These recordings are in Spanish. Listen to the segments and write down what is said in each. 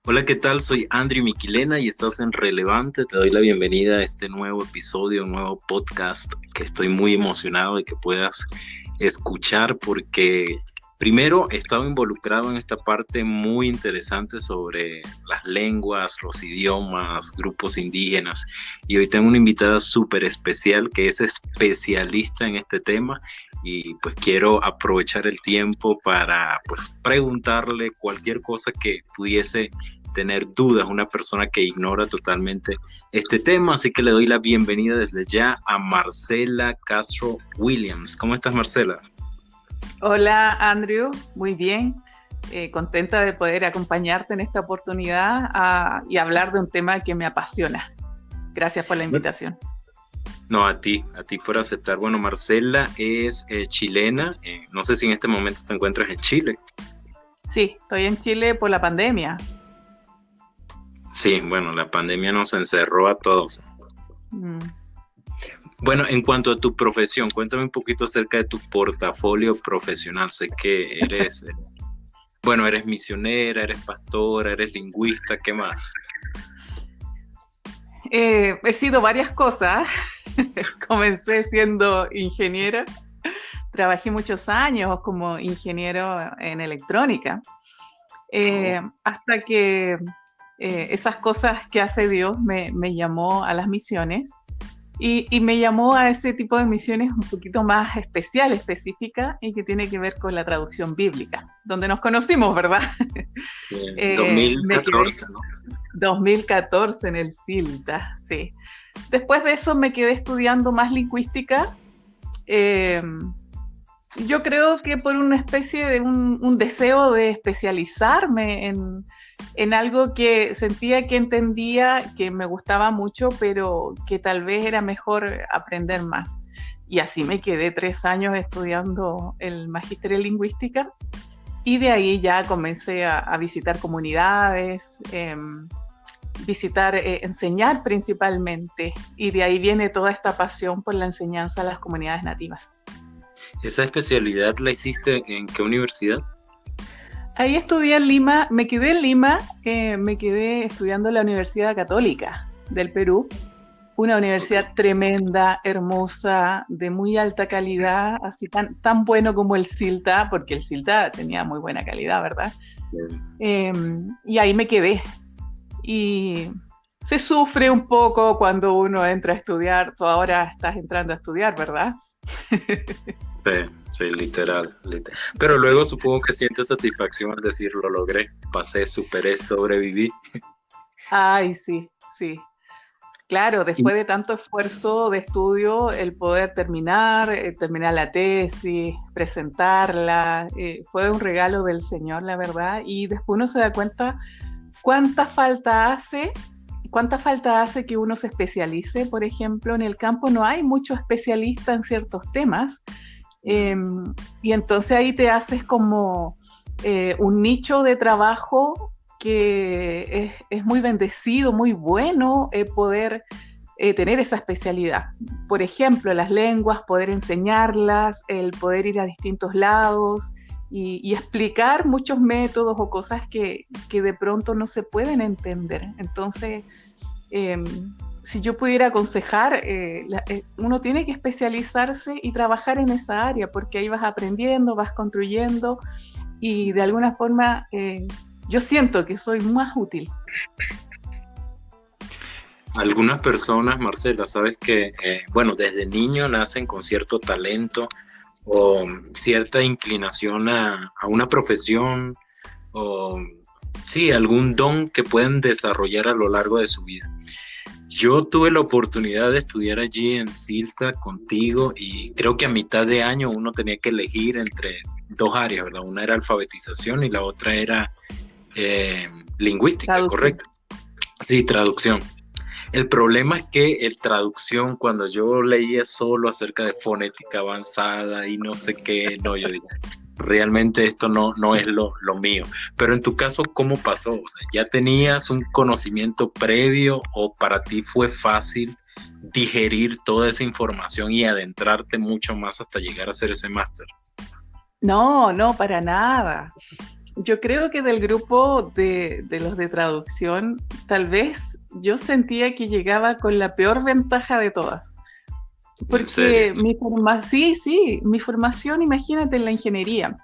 Hola, ¿qué tal? Soy Andrew Miquilena y estás en Relevante. Te doy la bienvenida a este nuevo episodio, un nuevo podcast que estoy muy emocionado de que puedas escuchar porque primero he estado involucrado en esta parte muy interesante sobre las lenguas, los idiomas, grupos indígenas y hoy tengo una invitada súper especial que es especialista en este tema y pues quiero aprovechar el tiempo para pues preguntarle cualquier cosa que pudiese tener dudas, una persona que ignora totalmente este tema, así que le doy la bienvenida desde ya a Marcela Castro Williams. ¿Cómo estás, Marcela? Hola, Andrew, muy bien. Contenta de poder acompañarte en esta oportunidad y hablar de un tema que me apasiona. Gracias por la invitación. No, a ti por aceptar. Bueno, Marcela es chilena, no sé si en este momento te encuentras en Chile. Sí, estoy en Chile por la pandemia. Sí, bueno, la pandemia nos encerró a todos. Mm. Bueno, en cuanto a tu profesión, cuéntame un poquito acerca de tu portafolio profesional. Sé que eres, bueno, eres misionera, eres pastora, eres lingüista, ¿qué más? He sido varias cosas. Comencé siendo ingeniera. Trabajé muchos años como ingeniero en electrónica. Hasta que esas cosas que hace Dios me llamó a las misiones. Y me llamó a ese tipo de misiones un poquito más especial, específica, y que tiene que ver con la traducción bíblica, donde nos conocimos, ¿verdad? Me quedé 2014, ¿no? 2014 en el CILTA, sí. Después de eso me quedé estudiando más lingüística. Yo creo que por una especie de un deseo de especializarme en algo que sentía que entendía, que me gustaba mucho, pero que tal vez era mejor aprender más. Y así me quedé 3 años estudiando el magíster en lingüística y de ahí ya comencé a visitar comunidades, enseñar principalmente, y de ahí viene toda esta pasión por la enseñanza a las comunidades nativas. ¿Esa especialidad la hiciste en qué universidad? Ahí estudié en Lima, me quedé en Lima, me quedé estudiando en la Universidad Católica del Perú, una universidad tremenda, hermosa, de muy alta calidad, así tan bueno como el CILTA, porque el CILTA tenía muy buena calidad, ¿verdad? Y ahí me quedé. Y se sufre un poco cuando uno entra a estudiar, tú ahora estás entrando a estudiar, ¿verdad? Sí, sí, literal. Pero luego supongo que sientes satisfacción al decir lo logré, pasé, superé, sobreviví. Ay, sí, sí. Claro, Y después de tanto esfuerzo de estudio, el poder terminar la tesis, presentarla, fue un regalo del Señor, la verdad, y después uno se da cuenta cuánta falta hace, cuánta falta hace que uno se especialice. Por ejemplo, en el campo no hay mucho especialista en ciertos temas, y entonces ahí te haces como un nicho de trabajo que es muy bendecido, muy bueno poder tener esa especialidad. Por ejemplo, las lenguas, poder enseñarlas, el poder ir a distintos lados y explicar muchos métodos o cosas que de pronto no se pueden entender. Entonces, si yo pudiera aconsejar, uno tiene que especializarse y trabajar en esa área, porque ahí vas aprendiendo, vas construyendo y de alguna forma yo siento que soy más útil. algunas personas, Marcela, sabes que, bueno, desde niño nacen con cierto talento o cierta inclinación a una profesión o, sí, algún don que pueden desarrollar a lo largo de su vida. Yo tuve la oportunidad de estudiar allí en Silta contigo y creo que a mitad de año uno tenía que elegir entre dos áreas, ¿verdad? Una era alfabetización y la otra era eh, lingüística, Traducción. ¿correcto? Sí, traducción. El problema es que el traducción, cuando yo leía solo acerca de fonética avanzada y no sé qué, no, yo digo, realmente esto no es lo mío. Pero en tu caso, ¿cómo pasó? O sea, ¿ya tenías un conocimiento previo o para ti fue fácil digerir toda esa información y adentrarte mucho más hasta llegar a hacer ese máster? No, no, para nada. yo creo que del grupo de los de traducción, tal vez yo sentía que llegaba con la peor ventaja de todas. Porque mi formación, imagínate, en la ingeniería.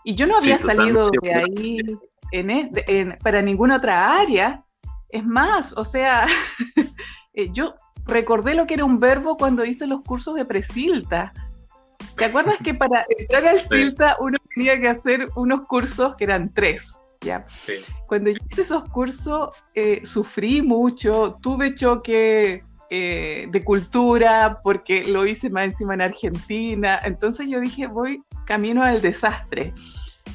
Y yo no había salido de ahí para ninguna otra área. Es más, o sea, yo recordé lo que era un verbo cuando hice los cursos de Presilta. ¿Te acuerdas que para entrar al CILTA uno tenía que hacer unos cursos que eran 3? ¿Ya? Sí. Cuando yo hice esos cursos, sufrí mucho, tuve choque de cultura, porque lo hice más encima en Argentina. Entonces yo dije, voy camino al desastre.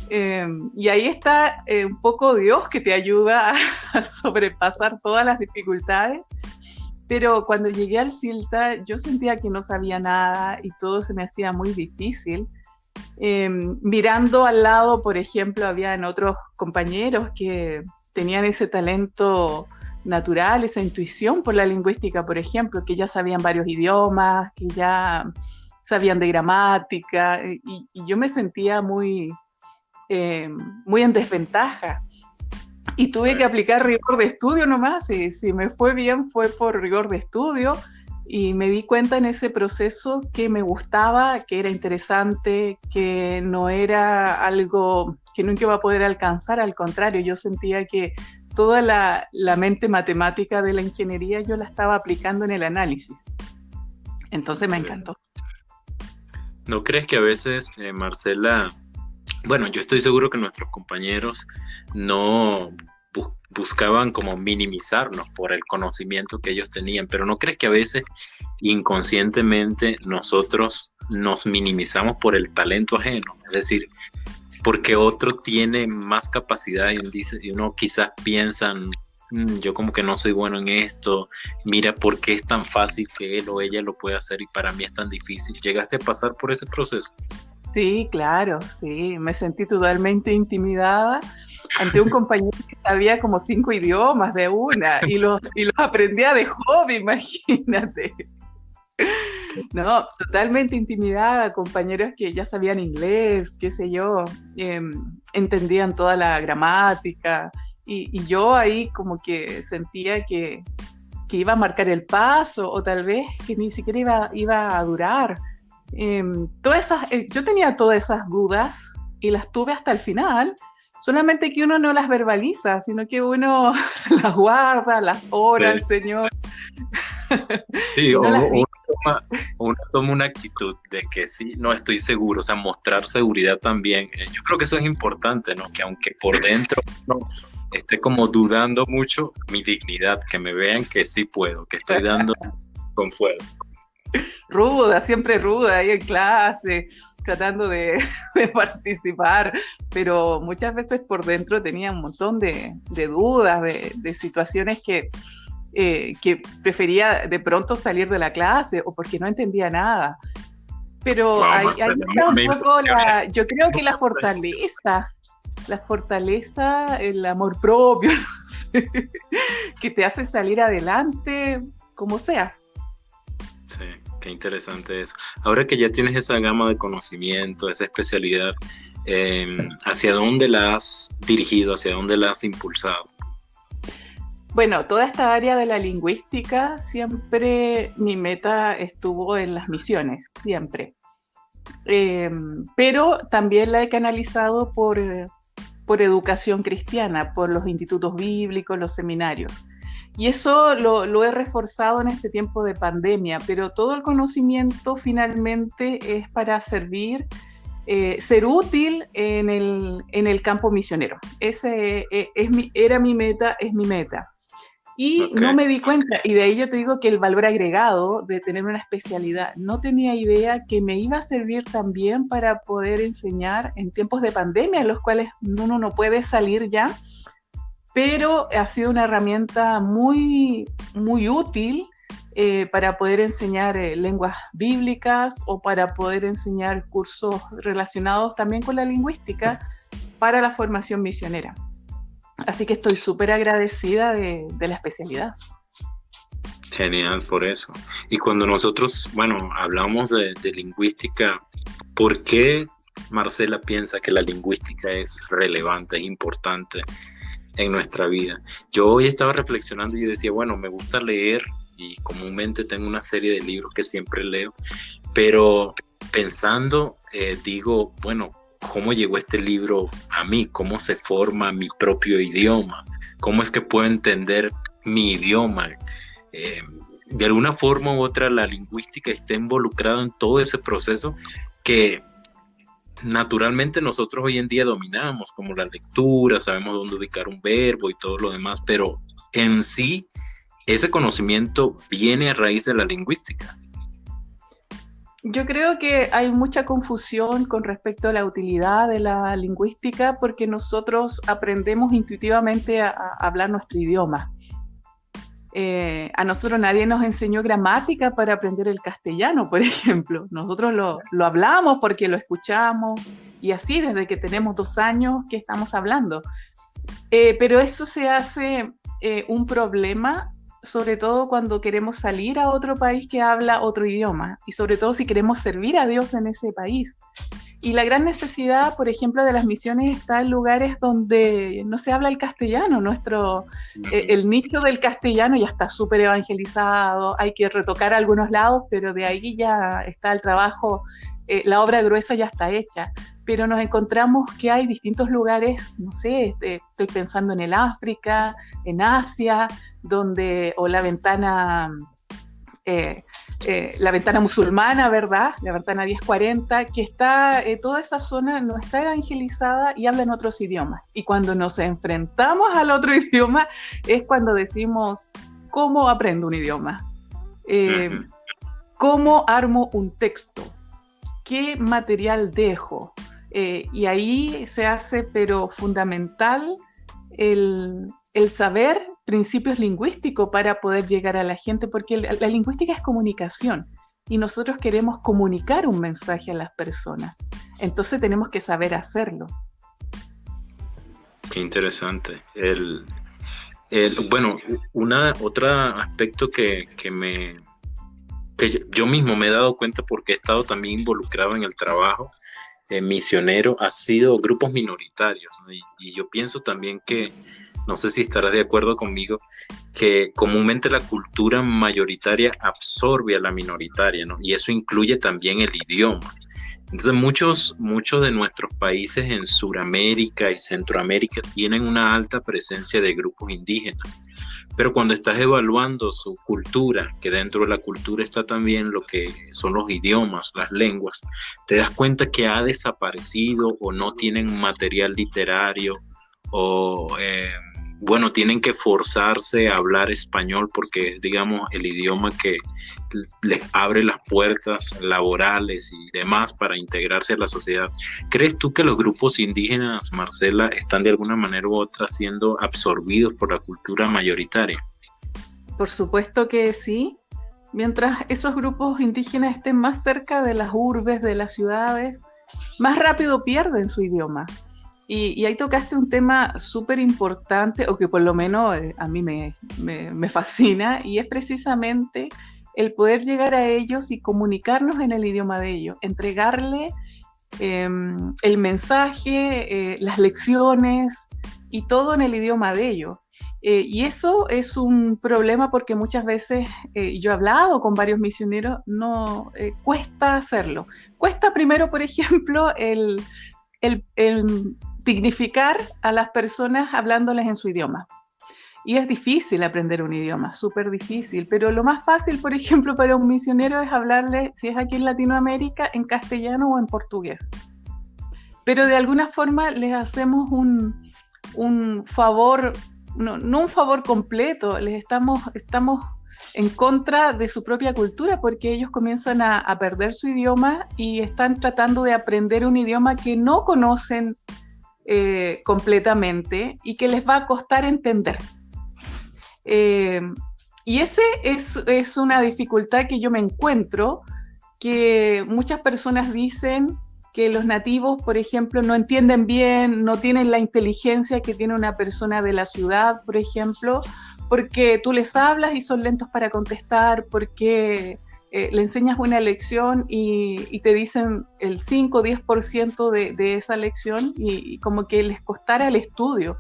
Y ahí está un poco Dios que te ayuda a sobrepasar todas las dificultades. Pero cuando llegué al CILTA, yo sentía que no sabía nada y todo se me hacía muy difícil. Mirando al lado, por ejemplo, habían otros compañeros que tenían ese talento natural, esa intuición por la lingüística, por ejemplo, que ya sabían varios idiomas, que ya sabían de gramática, y yo me sentía muy en desventaja. Y tuve que aplicar rigor de estudio nomás, y si me fue bien fue por rigor de estudio, y me di cuenta en ese proceso que me gustaba, que era interesante, que no era algo que nunca iba a poder alcanzar, al contrario, yo sentía que toda la mente matemática de la ingeniería yo la estaba aplicando en el análisis. Entonces me encantó. ¿No crees que a veces, Marcela, bueno, yo estoy seguro que nuestros compañeros no buscaban como minimizarnos por el conocimiento que ellos tenían, pero ¿no crees que a veces inconscientemente nosotros nos minimizamos por el talento ajeno? Es decir, porque otro tiene más capacidad y uno quizás piensa, yo como que no soy bueno en esto, mira por qué es tan fácil que él o ella lo puede hacer y para mí es tan difícil. ¿Llegaste a pasar por ese proceso? Sí, claro, sí, me sentí totalmente intimidada ante un compañero que sabía como 5 idiomas de una y los aprendía de hobby, imagínate. No, totalmente intimidada, compañeros que ya sabían inglés, qué sé yo, entendían toda la gramática y yo ahí como que sentía que iba a marcar el paso o tal vez que ni siquiera iba a durar. Yo tenía todas esas dudas y las tuve hasta el final, solamente que uno no las verbaliza, sino que uno se las guarda, las ora al Señor. Sí, uno toma una actitud de que sí, no estoy seguro, o sea, mostrar seguridad también. Yo creo que eso es importante, ¿no? Que aunque por dentro no esté como dudando mucho, mi dignidad, que me vean que sí puedo, que estoy dando con fuerza. Ruda, siempre ruda ahí en clase, tratando de participar, pero muchas veces por dentro tenía un montón de dudas, de situaciones que prefería de pronto salir de la clase o porque no entendía nada. Pero ahí está un poco yo creo que la fortaleza, el amor propio, no sé, que te hace salir adelante como sea. Sí, qué interesante eso. Ahora que ya tienes esa gama de conocimiento, esa especialidad, ¿hacia dónde la has dirigido? ¿Hacia dónde la has impulsado? Bueno, toda esta área de la lingüística, siempre mi meta estuvo en las misiones, siempre. Pero también la he canalizado por educación cristiana, por los institutos bíblicos, los seminarios. Y eso lo he reforzado en este tiempo de pandemia, pero todo el conocimiento finalmente es para servir, ser útil en el campo misionero. Ese era mi meta, es mi meta. Y no me di cuenta, y de ahí yo te digo que el valor agregado de tener una especialidad, no tenía idea que me iba a servir también para poder enseñar en tiempos de pandemia, en los cuales uno no puede salir ya, pero ha sido una herramienta muy, muy útil para poder enseñar lenguas bíblicas o para poder enseñar cursos relacionados también con la lingüística para la formación misionera. Así que estoy súper agradecida de la especialidad. Genial, por eso. Y cuando nosotros, hablamos de lingüística, ¿por qué Marcela piensa que la lingüística es relevante, es importante en nuestra vida? Yo hoy estaba reflexionando y decía, bueno, me gusta leer y comúnmente tengo una serie de libros que siempre leo, pero pensando, digo, bueno, ¿cómo llegó este libro a mí? ¿Cómo se forma mi propio idioma? ¿Cómo es que puedo entender mi idioma? De alguna forma u otra, la lingüística está involucrada en todo ese proceso que naturalmente nosotros hoy en día dominamos, como la lectura, sabemos dónde ubicar un verbo y todo lo demás, pero en sí, ese conocimiento viene a raíz de la lingüística. Yo creo que hay mucha confusión con respecto a la utilidad de la lingüística porque nosotros aprendemos intuitivamente a hablar nuestro idioma. A nosotros nadie nos enseñó gramática para aprender el castellano, por ejemplo. Nosotros lo hablamos porque lo escuchamos y así desde que tenemos 2 años que estamos hablando. Pero eso se hace un problema, sobre todo cuando queremos salir a otro país que habla otro idioma y sobre todo si queremos servir a Dios en ese país. Y la gran necesidad, por ejemplo, de las misiones está en lugares donde no se habla el castellano. El nicho del castellano ya está súper evangelizado, hay que retocar algunos lados, pero de ahí ya está el trabajo, la obra gruesa ya está hecha. Pero nos encontramos que hay distintos lugares, no sé, estoy pensando en el África, en Asia, o la ventana musulmana, ¿verdad? La ventana 1040, que está, toda esa zona no está evangelizada y hablan otros idiomas. Y cuando nos enfrentamos al otro idioma es cuando decimos, ¿cómo aprendo un idioma? ¿Cómo armo un texto? ¿Qué material dejo? Y ahí se hace, pero fundamental, el saber principios lingüísticos para poder llegar a la gente, porque la lingüística es comunicación y nosotros queremos comunicar un mensaje a las personas. Entonces tenemos que saber hacerlo. Qué interesante. Bueno, otro aspecto que yo mismo me he dado cuenta porque he estado también involucrado en el trabajo misionero ha sido grupos minoritarios, ¿no? Y yo pienso también que, no sé si estarás de acuerdo conmigo, que comúnmente la cultura mayoritaria absorbe a la minoritaria, ¿no? Y eso incluye también el idioma. Entonces muchos de nuestros países en Sudamérica y Centroamérica tienen una alta presencia de grupos indígenas. Pero cuando estás evaluando su cultura, que dentro de la cultura está también lo que son los idiomas, las lenguas, te das cuenta que ha desaparecido o no tienen material literario o, tienen que forzarse a hablar español porque, digamos, el idioma que les abre las puertas laborales y demás para integrarse a la sociedad. ¿Crees tú que los grupos indígenas, Marcela, están de alguna manera u otra siendo absorbidos por la cultura mayoritaria? Por supuesto que sí. Mientras esos grupos indígenas estén más cerca de las urbes, de las ciudades, más rápido pierden su idioma. Y ahí tocaste un tema súper importante, o que por lo menos a mí me fascina, y es precisamente el poder llegar a ellos y comunicarnos en el idioma de ellos, entregarle el mensaje, las lecciones y todo en el idioma de ellos. Y eso es un problema porque muchas veces yo he hablado con varios misioneros, cuesta hacerlo. Cuesta primero, por ejemplo, el dignificar a las personas hablándoles en su idioma. Y es difícil aprender un idioma, súper difícil, pero lo más fácil, por ejemplo, para un misionero es hablarle, si es aquí en Latinoamérica, en castellano o en portugués. Pero de alguna forma les hacemos un favor, no un favor completo, les estamos en contra de su propia cultura porque ellos comienzan a perder su idioma y están tratando de aprender un idioma que no conocen completamente y que les va a costar entender. Y ese es una dificultad que yo me encuentro, que muchas personas dicen que los nativos, por ejemplo, no entienden bien, no tienen la inteligencia que tiene una persona de la ciudad, por ejemplo, porque tú les hablas y son lentos para contestar, porque le enseñas una lección y te dicen el 5 o 10% de esa lección y como que les costara el estudio.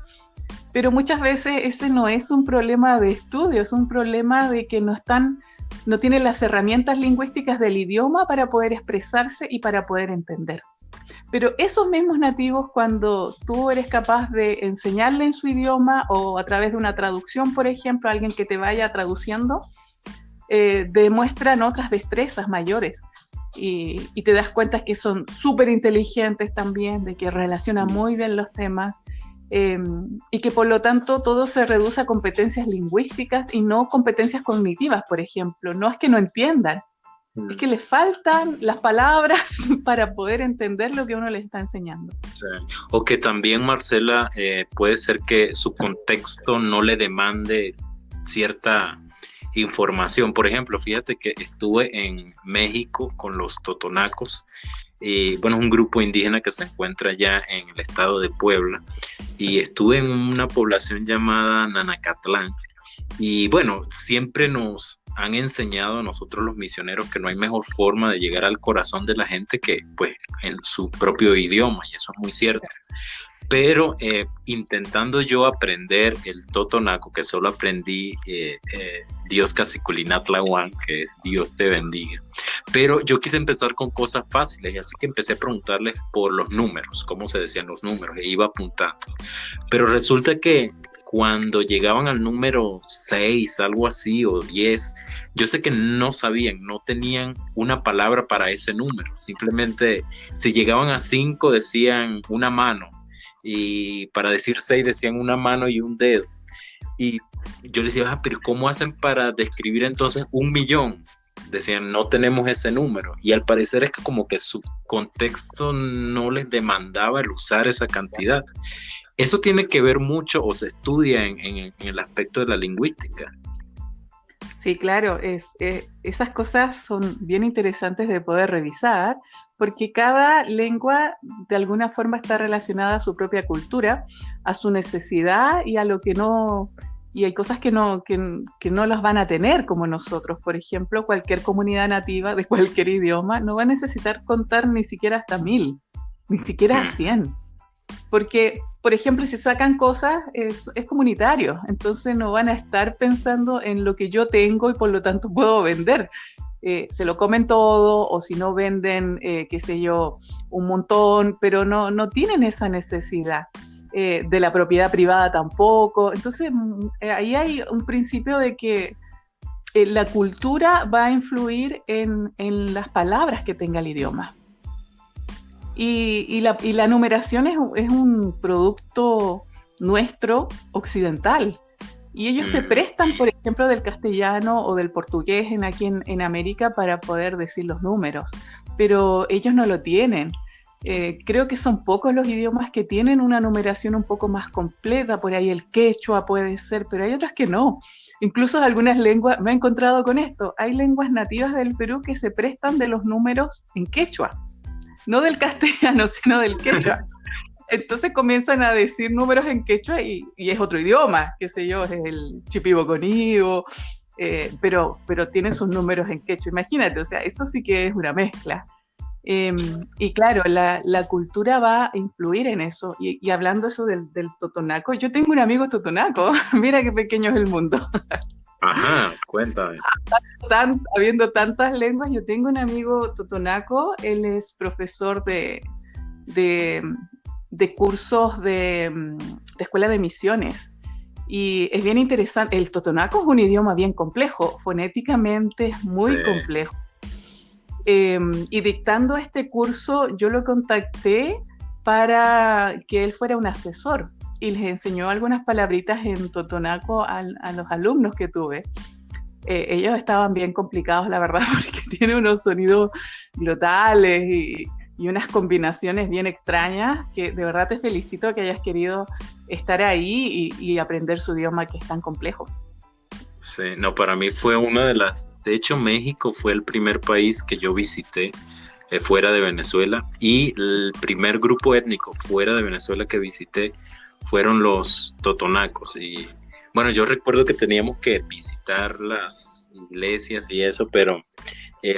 Pero muchas veces ese no es un problema de estudio, es un problema de que no tienen las herramientas lingüísticas del idioma para poder expresarse y para poder entender. Pero esos mismos nativos, cuando tú eres capaz de enseñarle en su idioma o a través de una traducción, por ejemplo, alguien que te vaya traduciendo, demuestran otras destrezas mayores y te das cuenta que son súper inteligentes también, de que relacionan muy bien los temas y que por lo tanto todo se reduce a competencias lingüísticas y no competencias cognitivas, por ejemplo. No es que no entiendan, es que les faltan las palabras para poder entender lo que uno les está enseñando. Sí. O que también, Marcela, puede ser que su contexto no le demande cierta información. Por ejemplo, fíjate que estuve en México con los totonacos, y bueno, es un grupo indígena que se encuentra allá en el estado de Puebla, y estuve en una población llamada Nanacatlán. Y bueno, siempre nos han enseñado a nosotros los misioneros que no hay mejor forma de llegar al corazón de la gente que pues en su propio idioma, y eso es muy cierto. Pero intentando yo aprender el totonaco, que solo aprendí Dios Casiculinatlahuan, que es Dios te bendiga, pero yo quise empezar con cosas fáciles, y así que empecé a preguntarles por los números, cómo se decían los números, e iba apuntando. Pero resulta que cuando llegaban al número 6, algo así, o 10, yo sé que no sabían, no tenían una palabra para ese número. Simplemente, si llegaban a 5, decían una mano, y para decir 6 decían una mano y un dedo. Y yo les decía, pero ¿cómo hacen para describir entonces 1,000,000? Decían, no tenemos ese número. Y al parecer es que como que su contexto no les demandaba el usar esa cantidad. Eso tiene que ver mucho, o se estudia en el aspecto de la lingüística. Sí, claro, esas cosas son bien interesantes de poder revisar, porque cada lengua de alguna forma está relacionada a su propia cultura, a su necesidad y a lo que no, y hay cosas que no las van a tener como nosotros. Por ejemplo, cualquier comunidad nativa de cualquier idioma no va a necesitar contar ni siquiera hasta 1000, ni siquiera 100. Porque, por ejemplo, si sacan cosas, es comunitario, entonces no van a estar pensando en lo que yo tengo y por lo tanto puedo vender. Se lo comen todo, o si no venden, qué sé yo, un montón, pero no tienen esa necesidad. De la propiedad privada tampoco. Entonces, ahí hay un principio de que la cultura va a influir en las palabras que tenga el idioma. Y la numeración es un producto nuestro, occidental. Y ellos se prestan, por ejemplo, del castellano o del portugués aquí en América para poder decir los números. Pero ellos no lo tienen. Creo que son pocos los idiomas que tienen una numeración un poco más completa. Por ahí el quechua puede ser, pero hay otras que no. Incluso algunas lenguas, me he encontrado con esto, hay lenguas nativas del Perú que se prestan de los números en quechua. No del castellano, sino del quechua. Entonces comienzan a decir números en quechua y es otro idioma, qué sé yo, es el chipiboconibo, pero tiene sus números en quechua. Imagínate, o sea, eso sí que es una mezcla. Y claro, la cultura va a influir en eso. Y hablando eso del totonaco, yo tengo un amigo totonaco, mira qué pequeño es el mundo. Ajá, cuéntame. Habiendo tantas lenguas, yo tengo un amigo totonaco, él es profesor de cursos de escuela de misiones. Y es bien interesante, el totonaco es un idioma bien complejo, fonéticamente es muy complejo. Y dictando este curso, yo lo contacté para que él fuera un asesor y les enseñó algunas palabritas en totonaco a los alumnos que tuve. Ellos estaban bien complicados, la verdad, porque tiene unos sonidos glotales y unas combinaciones bien extrañas, que de verdad te felicito que hayas querido estar ahí y aprender su idioma, que es tan complejo. Sí, no, para mí fue una de las... De hecho, México fue el primer país que yo visité fuera de Venezuela, y el primer grupo étnico fuera de Venezuela que visité fueron los totonacos. Y bueno, yo recuerdo que teníamos que visitar las iglesias y eso, pero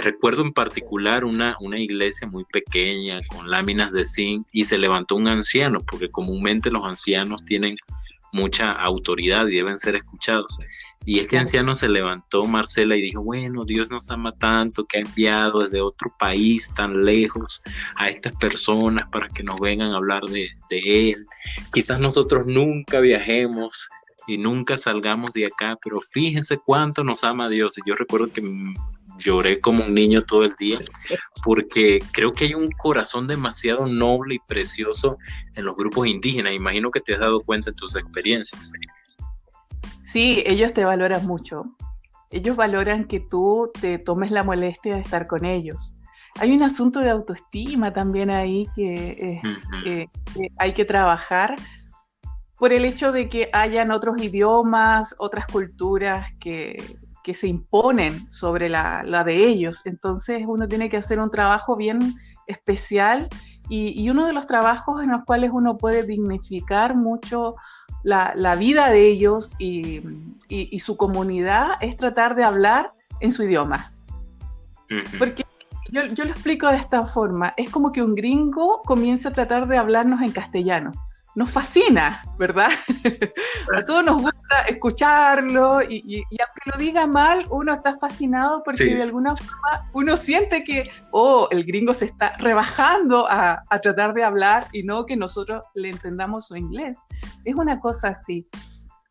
Recuerdo en particular una iglesia muy pequeña con láminas de zinc y se levantó un anciano, porque comúnmente los ancianos tienen mucha autoridad y deben ser escuchados. Y este Claro. anciano se levantó, Marcela, y dijo, bueno, Dios nos ama tanto que ha enviado desde otro país tan lejos a estas personas para que nos vengan a hablar de Él. Quizás nosotros nunca viajemos y nunca salgamos de acá, pero fíjense cuánto nos ama Dios. Y yo recuerdo que lloré como un niño todo el día, porque creo que hay un corazón demasiado noble y precioso en los grupos indígenas. Imagino que te has dado cuenta en tus experiencias. Sí, ellos te valoran mucho. Ellos valoran que tú te tomes la molestia de estar con ellos. Hay un asunto de autoestima también ahí que hay que trabajar por el hecho de que hayan otros idiomas, otras culturas que se imponen sobre la de ellos. Entonces uno tiene que hacer un trabajo bien especial y uno de los trabajos en los cuales uno puede dignificar mucho la vida de ellos y su comunidad es tratar de hablar en su idioma. Porque yo lo explico de esta forma, es como que un gringo comienza a tratar de hablarnos en castellano. Nos fascina, ¿verdad? A todos nos gusta escucharlo y aunque lo diga mal, uno está fascinado porque Sí. de alguna forma uno siente que, el gringo se está rebajando a tratar de hablar y no que nosotros le entendamos su inglés. Es una cosa así.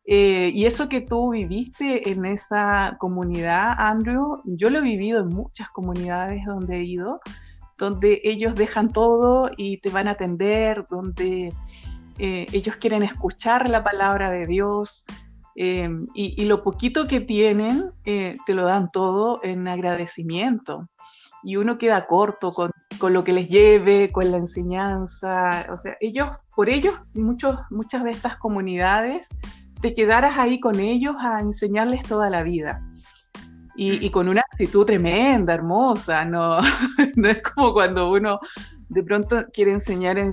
Y eso que tú viviste en esa comunidad, Andrew, yo lo he vivido en muchas comunidades donde he ido, donde ellos dejan todo y te van a atender, donde ellos quieren escuchar la palabra de Dios y lo poquito que tienen te lo dan todo en agradecimiento y uno queda corto con lo que les lleve, con la enseñanza. O sea, por ellos, muchas de estas comunidades te quedaras ahí con ellos a enseñarles toda la vida y con una actitud tremenda, hermosa. No es como cuando uno de pronto quiere enseñar en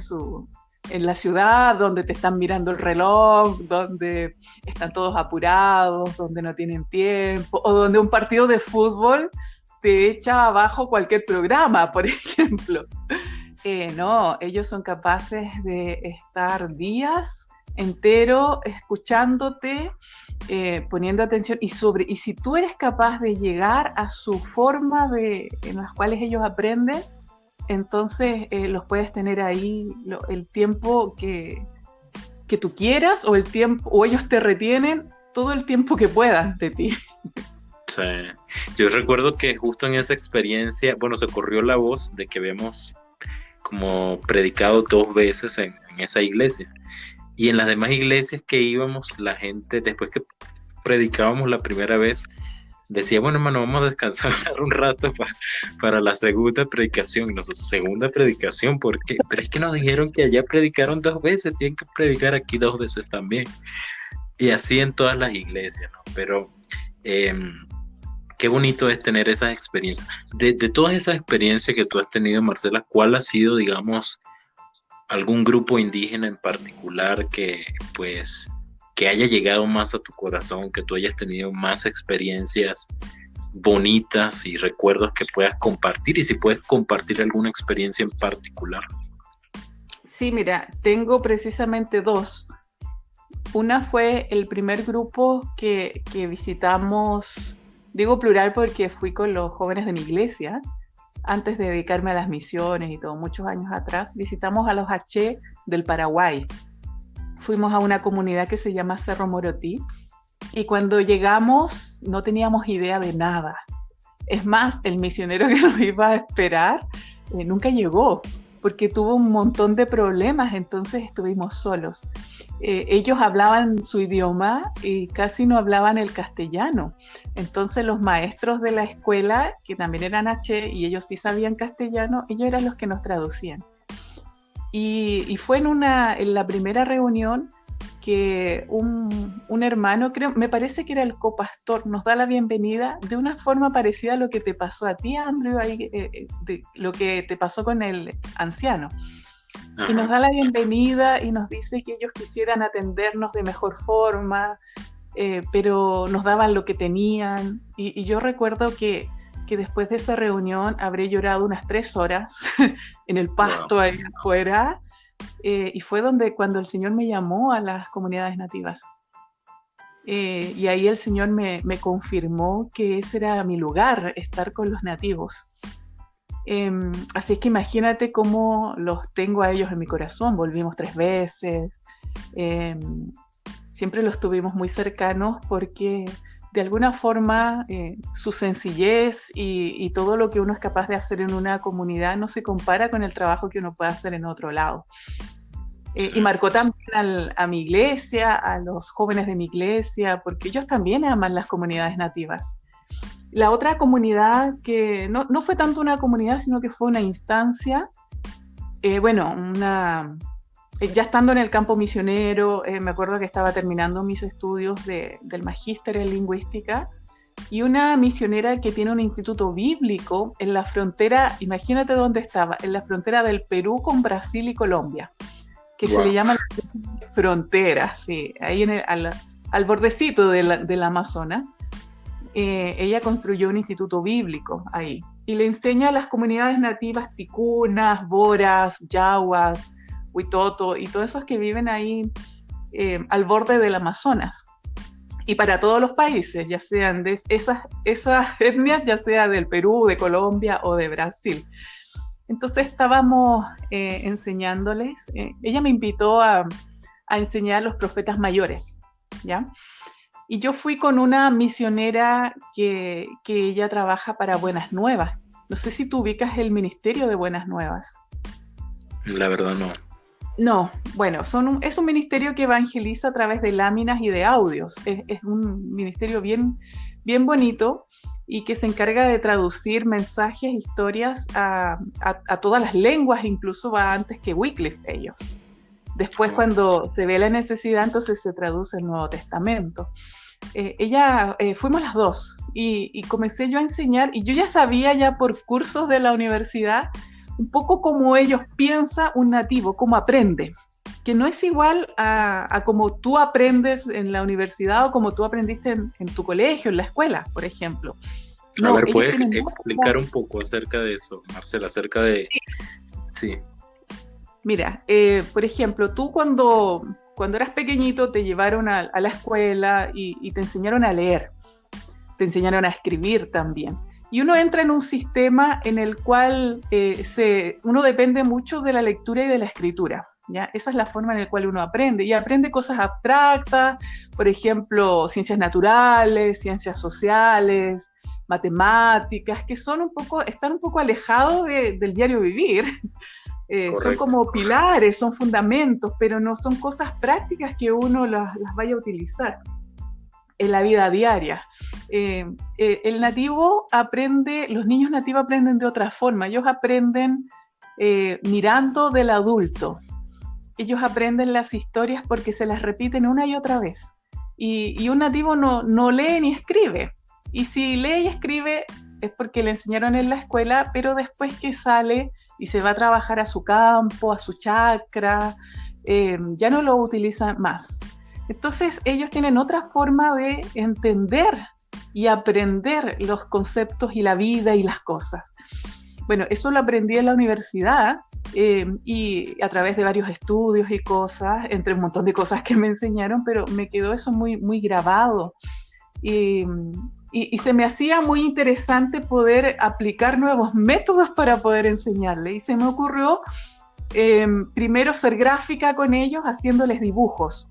la ciudad, donde te están mirando el reloj, donde están todos apurados, donde no tienen tiempo, o donde un partido de fútbol te echa abajo cualquier programa, por ejemplo. No, ellos son capaces de estar días enteros escuchándote, poniendo atención, y si tú eres capaz de llegar a su forma en las cuales ellos aprenden, entonces los puedes tener ahí el tiempo que tú quieras o ellos te retienen todo el tiempo que puedan de ti. Sí. Yo recuerdo que justo en esa experiencia, bueno, se corrió la voz de que habíamos como predicado 2 veces en esa iglesia. Y en las demás iglesias que íbamos, la gente, después que predicábamos la primera vez, decía, bueno, hermano, vamos a descansar un rato para la segunda predicación. Y nosotros, segunda predicación, ¿por qué? Pero es que nos dijeron que allá predicaron 2 veces, tienen que predicar aquí 2 veces también. Y así en todas las iglesias, ¿no? Pero qué bonito es tener esas experiencias. De todas esas experiencias que tú has tenido, Marcela, ¿cuál ha sido, digamos, algún grupo indígena en particular que haya llegado más a tu corazón, que tú hayas tenido más experiencias bonitas y recuerdos que puedas compartir, y si puedes compartir alguna experiencia en particular? Sí, mira, tengo precisamente 2. Una fue el primer grupo que visitamos, digo plural porque fui con los jóvenes de mi iglesia, antes de dedicarme a las misiones y todo, muchos años atrás, visitamos a los H del Paraguay. Fuimos a una comunidad que se llama Cerro Morotí y cuando llegamos no teníamos idea de nada. Es más, el misionero que nos iba a esperar nunca llegó porque tuvo un montón de problemas, entonces estuvimos solos. Ellos hablaban su idioma y casi no hablaban el castellano. Entonces los maestros de la escuela, que también eran H y ellos sí sabían castellano, ellos eran los que nos traducían. Y fue en la primera reunión que un hermano, me parece que era el copastor, nos da la bienvenida de una forma parecida a lo que te pasó a ti, Andrew, lo que te pasó con el anciano. Ajá. Y nos da la bienvenida y nos dice que ellos quisieran atendernos de mejor forma, pero nos daban lo que tenían. Y yo recuerdo que que después de esa reunión habré llorado unas 3 horas en el pasto ahí afuera, y fue cuando el Señor me llamó a las comunidades nativas. Y ahí el Señor me confirmó que ese era mi lugar, estar con los nativos. Así es que imagínate cómo los tengo a ellos en mi corazón. Volvimos 3 veces. Siempre los tuvimos muy cercanos porque de alguna forma su sencillez y todo lo que uno es capaz de hacer en una comunidad no se compara con el trabajo que uno puede hacer en otro lado. Y marcó también a mi iglesia, a los jóvenes de mi iglesia, porque ellos también aman las comunidades nativas. La otra comunidad que no fue tanto una comunidad, sino que fue una instancia, ya estando en el campo misionero, me acuerdo que estaba terminando mis estudios del magíster en lingüística, y una misionera que tiene un instituto bíblico en la frontera, imagínate dónde estaba, en la frontera del Perú con Brasil y Colombia, que se le llama frontera, sí, ahí al bordecito del Amazonas. Ella construyó un instituto bíblico ahí y le enseña a las comunidades nativas ticunas, boras, yaguas, huitoto y todos esos que viven ahí al borde del Amazonas. Y para todos los países, ya sean de esas etnias, ya sea del Perú, de Colombia o de Brasil. Entonces estábamos enseñándoles, ella me invitó a enseñar los profetas mayores, ¿ya? Y yo fui con una misionera que ella trabaja para Buenas Nuevas. No sé si tú ubicas el Ministerio de Buenas Nuevas. La verdad no. No, bueno, es un ministerio que evangeliza a través de láminas y de audios. Es un ministerio bien, bien bonito y que se encarga de traducir mensajes, historias a todas las lenguas, incluso va antes que Wycliffe ellos. Después, cuando se ve la necesidad, entonces se traduce el Nuevo Testamento. Fuimos las dos y comencé yo a enseñar, y yo ya sabía ya por cursos de la universidad un poco cómo ellos piensan un nativo, cómo aprende, que no es igual a cómo tú aprendes en la universidad o como tú aprendiste en tu colegio, en la escuela, por ejemplo. No, a ver, ¿puedes explicar un poco acerca de eso, Marcela, acerca de... Sí. Mira, por ejemplo, tú cuando eras pequeñito te llevaron a la escuela y te enseñaron a leer, te enseñaron a escribir también. Y uno entra en un sistema en el cual uno depende mucho de la lectura y de la escritura, ¿ya? Esa es la forma en la cual uno aprende. Y aprende cosas abstractas, por ejemplo, ciencias naturales, ciencias sociales, matemáticas, que están un poco alejados del diario vivir. Son como pilares, son fundamentos, pero no son cosas prácticas que uno las vaya a utilizar en la vida diaria. El nativo aprende, los niños nativos aprenden de otra forma. Ellos aprenden mirando del adulto. Ellos aprenden las historias porque se las repiten una y otra vez. Y un nativo no lee ni escribe. Y si lee y escribe es porque le enseñaron en la escuela, pero después que sale y se va a trabajar a su campo, a su chacra, ya no lo utilizan más. Entonces ellos tienen otra forma de entender y aprender los conceptos y la vida y las cosas. Bueno, eso lo aprendí en la universidad y a través de varios estudios y cosas, entre un montón de cosas que me enseñaron, pero me quedó eso muy, muy grabado. Y se me hacía muy interesante poder aplicar nuevos métodos para poder enseñarle. Y se me ocurrió primero ser gráfica con ellos, haciéndoles dibujos.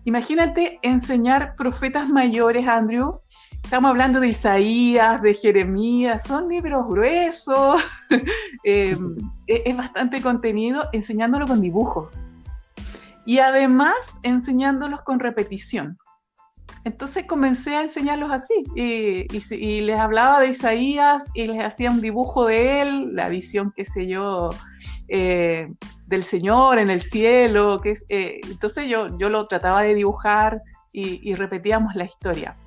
Imagínate enseñar profetas mayores, Andrew. Estamos hablando de Isaías, de Jeremías, son libros gruesos, es bastante contenido, enseñándolo con dibujos. Y además enseñándolos con repetición. Entonces comencé a enseñarlos así, y les hablaba de Isaías y les hacía un dibujo de él, la visión, qué sé yo, del Señor en el cielo, entonces yo lo trataba de dibujar y repetíamos la historia.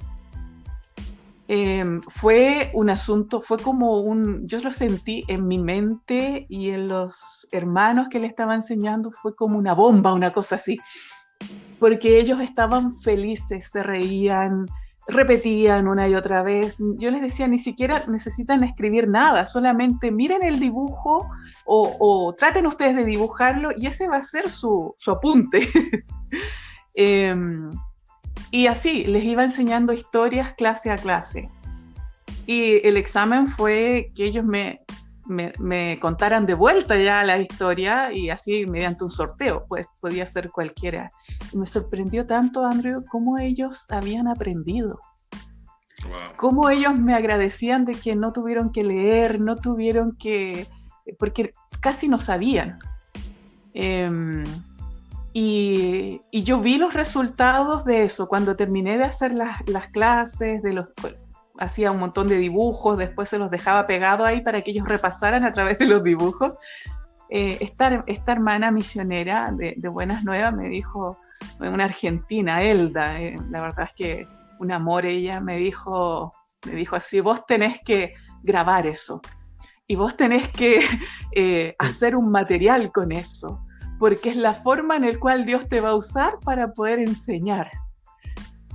Fue un asunto, yo lo sentí en mi mente y en los hermanos que le estaba enseñando, fue como una bomba, una cosa así. Porque ellos estaban felices, se reían, repetían una y otra vez. Yo les decía, ni siquiera necesitan escribir nada, solamente miren el dibujo o traten ustedes de dibujarlo y ese va a ser su apunte. Y así, les iba enseñando historias clase a clase. Y el examen fue que ellos me contaran de vuelta ya la historia y así mediante un sorteo, pues podía ser cualquiera. Y me sorprendió tanto, Andrew, cómo ellos habían aprendido. Wow. Cómo ellos me agradecían de que no tuvieron que leer, no tuvieron que... porque casi no sabían. Y yo vi los resultados de eso cuando terminé de hacer las clases, hacía un montón de dibujos, después se los dejaba pegados ahí para que ellos repasaran a través de los dibujos. Esta hermana misionera de Buenas Nuevas me dijo, una argentina, Elda, la verdad es que un amor ella, me dijo así, vos tenés que grabar eso y vos tenés que hacer un material con eso, porque es la forma en la cual Dios te va a usar para poder enseñar.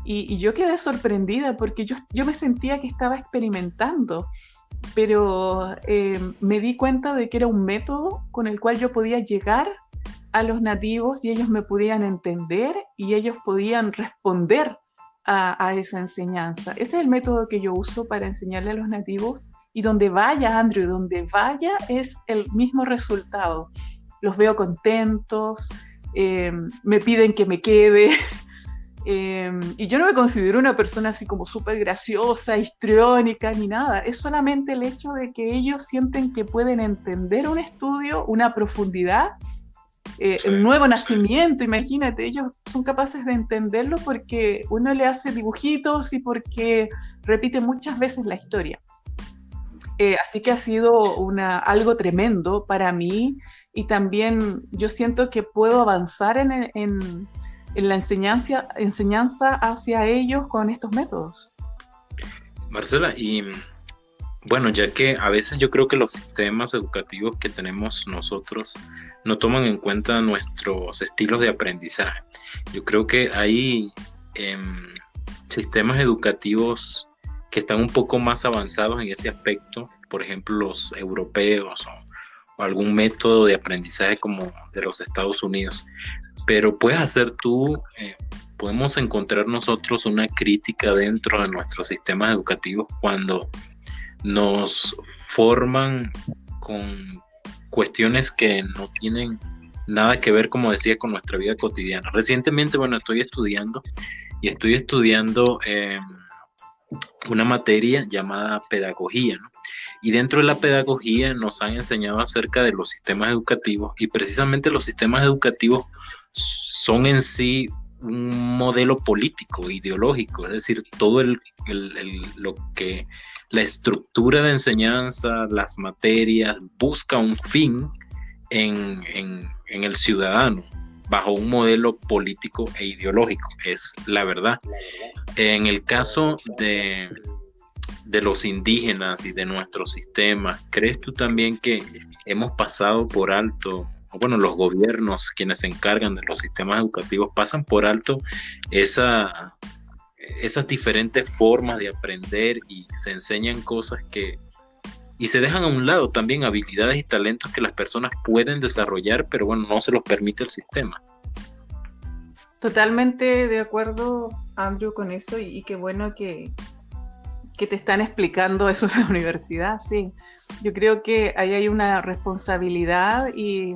Y yo quedé sorprendida porque yo me sentía que estaba experimentando, pero me di cuenta de que era un método con el cual yo podía llegar a los nativos y ellos me podían entender y ellos podían responder a esa enseñanza. Ese es el método que yo uso para enseñarle a los nativos y donde vaya, Andrew, donde vaya es el mismo resultado. Los veo contentos, me piden que me quede. Y yo no me considero una persona así como súper graciosa, histriónica, ni nada. Es solamente el hecho de que ellos sienten que pueden entender un estudio, una profundidad, un nuevo nacimiento. Imagínate, ellos son capaces de entenderlo porque uno le hace dibujitos y porque repite muchas veces la historia. Así que ha sido algo tremendo para mí y también yo siento que puedo avanzar en la enseñanza hacia ellos con estos métodos. Marcela, y bueno, ya que a veces yo creo que los sistemas educativos que tenemos nosotros no toman en cuenta nuestros estilos de aprendizaje. Yo creo que hay sistemas educativos que están un poco más avanzados en ese aspecto, por ejemplo los europeos o algún método de aprendizaje como de los Estados Unidos. Pero puedes hacer tú, podemos encontrar nosotros una crítica dentro de nuestros sistemas educativos cuando nos forman con cuestiones que no tienen nada que ver, como decía, con nuestra vida cotidiana. Recientemente, bueno, estoy estudiando una materia llamada pedagogía, ¿no? Y dentro de la pedagogía nos han enseñado acerca de los sistemas educativos y precisamente los sistemas educativos son en sí un modelo político, ideológico, es decir, todo lo que la estructura de enseñanza, las materias, busca un fin en el ciudadano, bajo un modelo político e ideológico, es la verdad. En el caso de los indígenas y de nuestro sistema, ¿crees tú también que hemos pasado por alto, o bueno, los gobiernos, quienes se encargan de los sistemas educativos, pasan por alto esas diferentes formas de aprender y se enseñan cosas y se dejan a un lado también habilidades y talentos que las personas pueden desarrollar, pero bueno, no se los permite el sistema? Totalmente de acuerdo, Andrew, con eso y qué bueno que te están explicando eso en la universidad, sí. Yo creo que ahí hay una responsabilidad y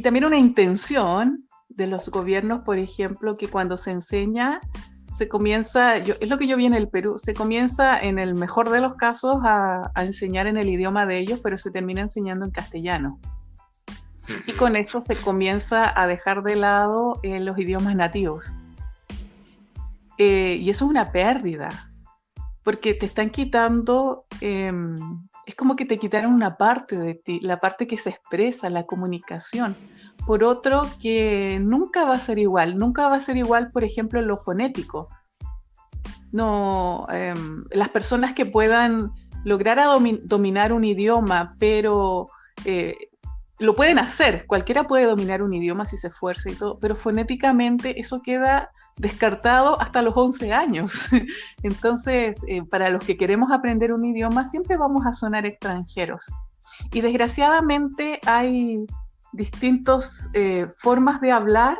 también una intención de los gobiernos, por ejemplo, que cuando se enseña, se comienza, es lo que yo vi en el Perú, se comienza en el mejor de los casos a enseñar en el idioma de ellos, pero se termina enseñando en castellano. Y con eso se comienza a dejar de lado los idiomas nativos. Y eso es una pérdida, porque te están quitando, es como que te quitaron una parte de ti, la parte que se expresa, la comunicación, por otro que nunca va a ser igual, por ejemplo, en lo fonético. No, las personas que puedan lograr dominar un idioma, pero lo pueden hacer, cualquiera puede dominar un idioma si se esfuerza y todo, pero fonéticamente eso queda descartado hasta los 11 años. Entonces, para los que queremos aprender un idioma, siempre vamos a sonar extranjeros. Y desgraciadamente hay distintas formas de hablar.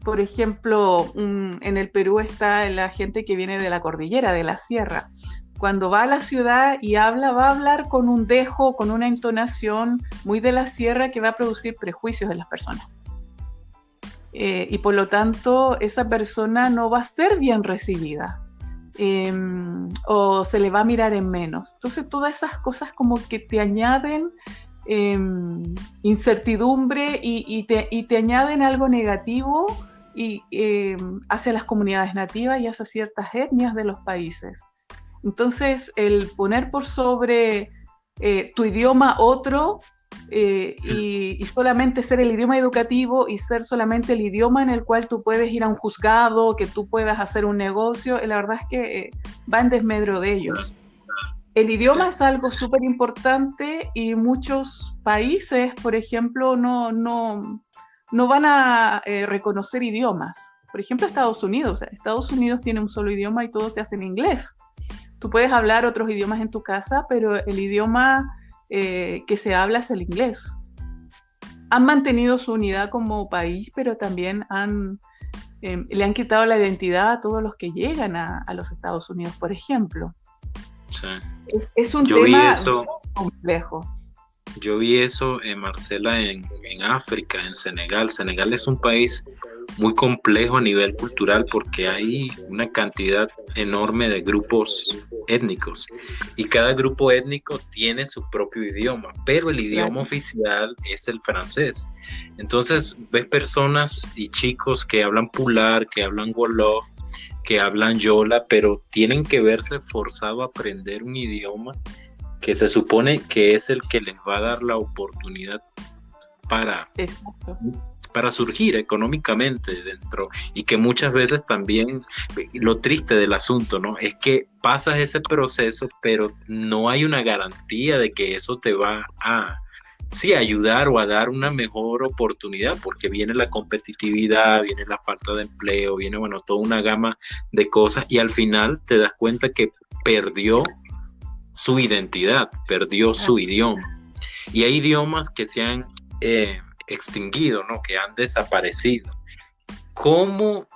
Por ejemplo, en el Perú está la gente que viene de la cordillera, de la sierra. Cuando va a la ciudad y habla, va a hablar con un dejo, con una entonación muy de la sierra que va a producir prejuicios en las personas. Y por lo tanto, esa persona no va a ser bien recibida. O se le va a mirar en menos. Entonces, todas esas cosas como que te añaden incertidumbre y te añaden algo negativo hacia las comunidades nativas y hacia ciertas etnias de los países. Entonces, el poner por sobre tu idioma otro y solamente ser el idioma educativo y ser solamente el idioma en el cual tú puedes ir a un juzgado, que tú puedas hacer un negocio, la verdad es que va en desmedro de ellos. El idioma es algo súper importante y muchos países, por ejemplo, no van a reconocer idiomas. Por ejemplo, Estados Unidos. Estados Unidos tiene un solo idioma y todo se hace en inglés. Tú puedes hablar otros idiomas en tu casa, pero el idioma que se habla es el inglés. Han mantenido su unidad como país, pero también le han quitado la identidad a todos los que llegan a los Estados Unidos, por ejemplo. Sí. Es un tema complejo. Yo vi eso, Marcela, en África, en Senegal. Senegal es un país muy complejo a nivel cultural porque hay una cantidad enorme de grupos étnicos y cada grupo étnico tiene su propio idioma, pero el idioma oficial es el francés. Entonces ves personas y chicos que hablan Pular, que hablan Wolof, que hablan Yola, pero tienen que verse forzados a aprender un idioma que se supone que es el que les va a dar la oportunidad para surgir económicamente dentro, y que muchas veces también lo triste del asunto, ¿no? Es que pasas ese proceso, pero no hay una garantía de que eso te va a ayudar o a dar una mejor oportunidad, porque viene la competitividad, viene la falta de empleo, viene, bueno, toda una gama de cosas, y al final te das cuenta que perdió su identidad, perdió su idioma. Y hay idiomas que se han extinguido, ¿no? Que han desaparecido. ¿Cómo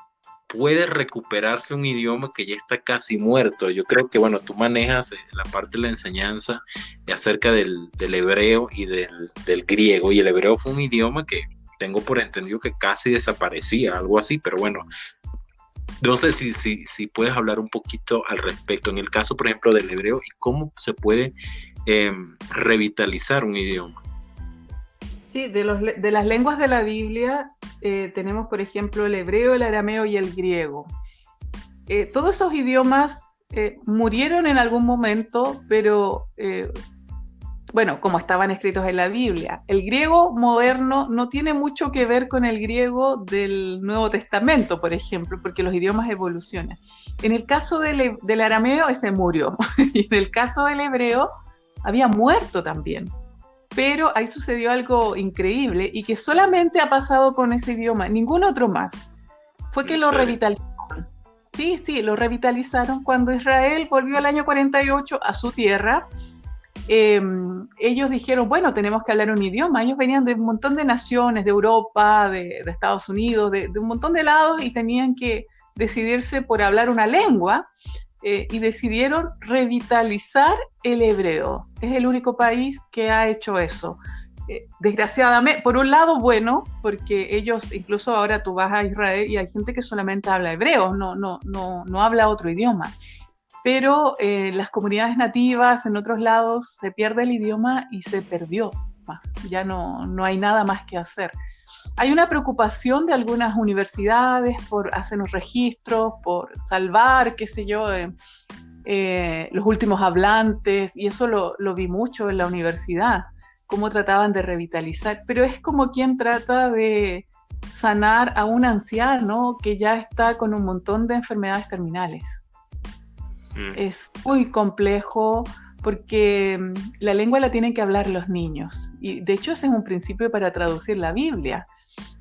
puede recuperarse un idioma que ya está casi muerto? Yo creo que, bueno, tú manejas la parte de la enseñanza acerca del hebreo y del griego, y el hebreo fue un idioma que tengo por entendido que casi desaparecía, algo así, pero bueno, no sé si puedes hablar un poquito al respecto, en el caso, por ejemplo, del hebreo, y cómo se puede revitalizar un idioma. Sí, de las lenguas de la Biblia tenemos, por ejemplo, el hebreo, el arameo y el griego. Todos esos idiomas murieron en algún momento, pero bueno, como estaban escritos en la Biblia. El griego moderno no tiene mucho que ver con el griego del Nuevo Testamento, por ejemplo, porque los idiomas evolucionan. En el caso del arameo, ese murió. Y en el caso del hebreo, había muerto también. Pero ahí sucedió algo increíble y que solamente ha pasado con ese idioma, ningún otro más. Fue que lo revitalizaron. Sí, lo revitalizaron cuando Israel volvió al año 48 a su tierra. Ellos dijeron, bueno, tenemos que hablar un idioma. Ellos venían de un montón de naciones, de Europa, de Estados Unidos, de un montón de lados, y tenían que decidirse por hablar una lengua. Y decidieron revitalizar el hebreo. Es el único país que ha hecho eso. Desgraciadamente, por un lado, bueno, porque ellos, incluso ahora tú vas a Israel y hay gente que solamente habla hebreo, no habla otro idioma. Pero las comunidades nativas en otros lados se pierde el idioma y se perdió. Ya no hay nada más que hacer. Hay una preocupación de algunas universidades por hacer unos registros, por salvar, qué sé yo, los últimos hablantes, y eso lo vi mucho en la universidad, cómo trataban de revitalizar, pero es como quien trata de sanar a un anciano que ya está con un montón de enfermedades terminales. Es muy complejo porque la lengua la tienen que hablar los niños. Y de hecho ese es un principio para traducir la Biblia.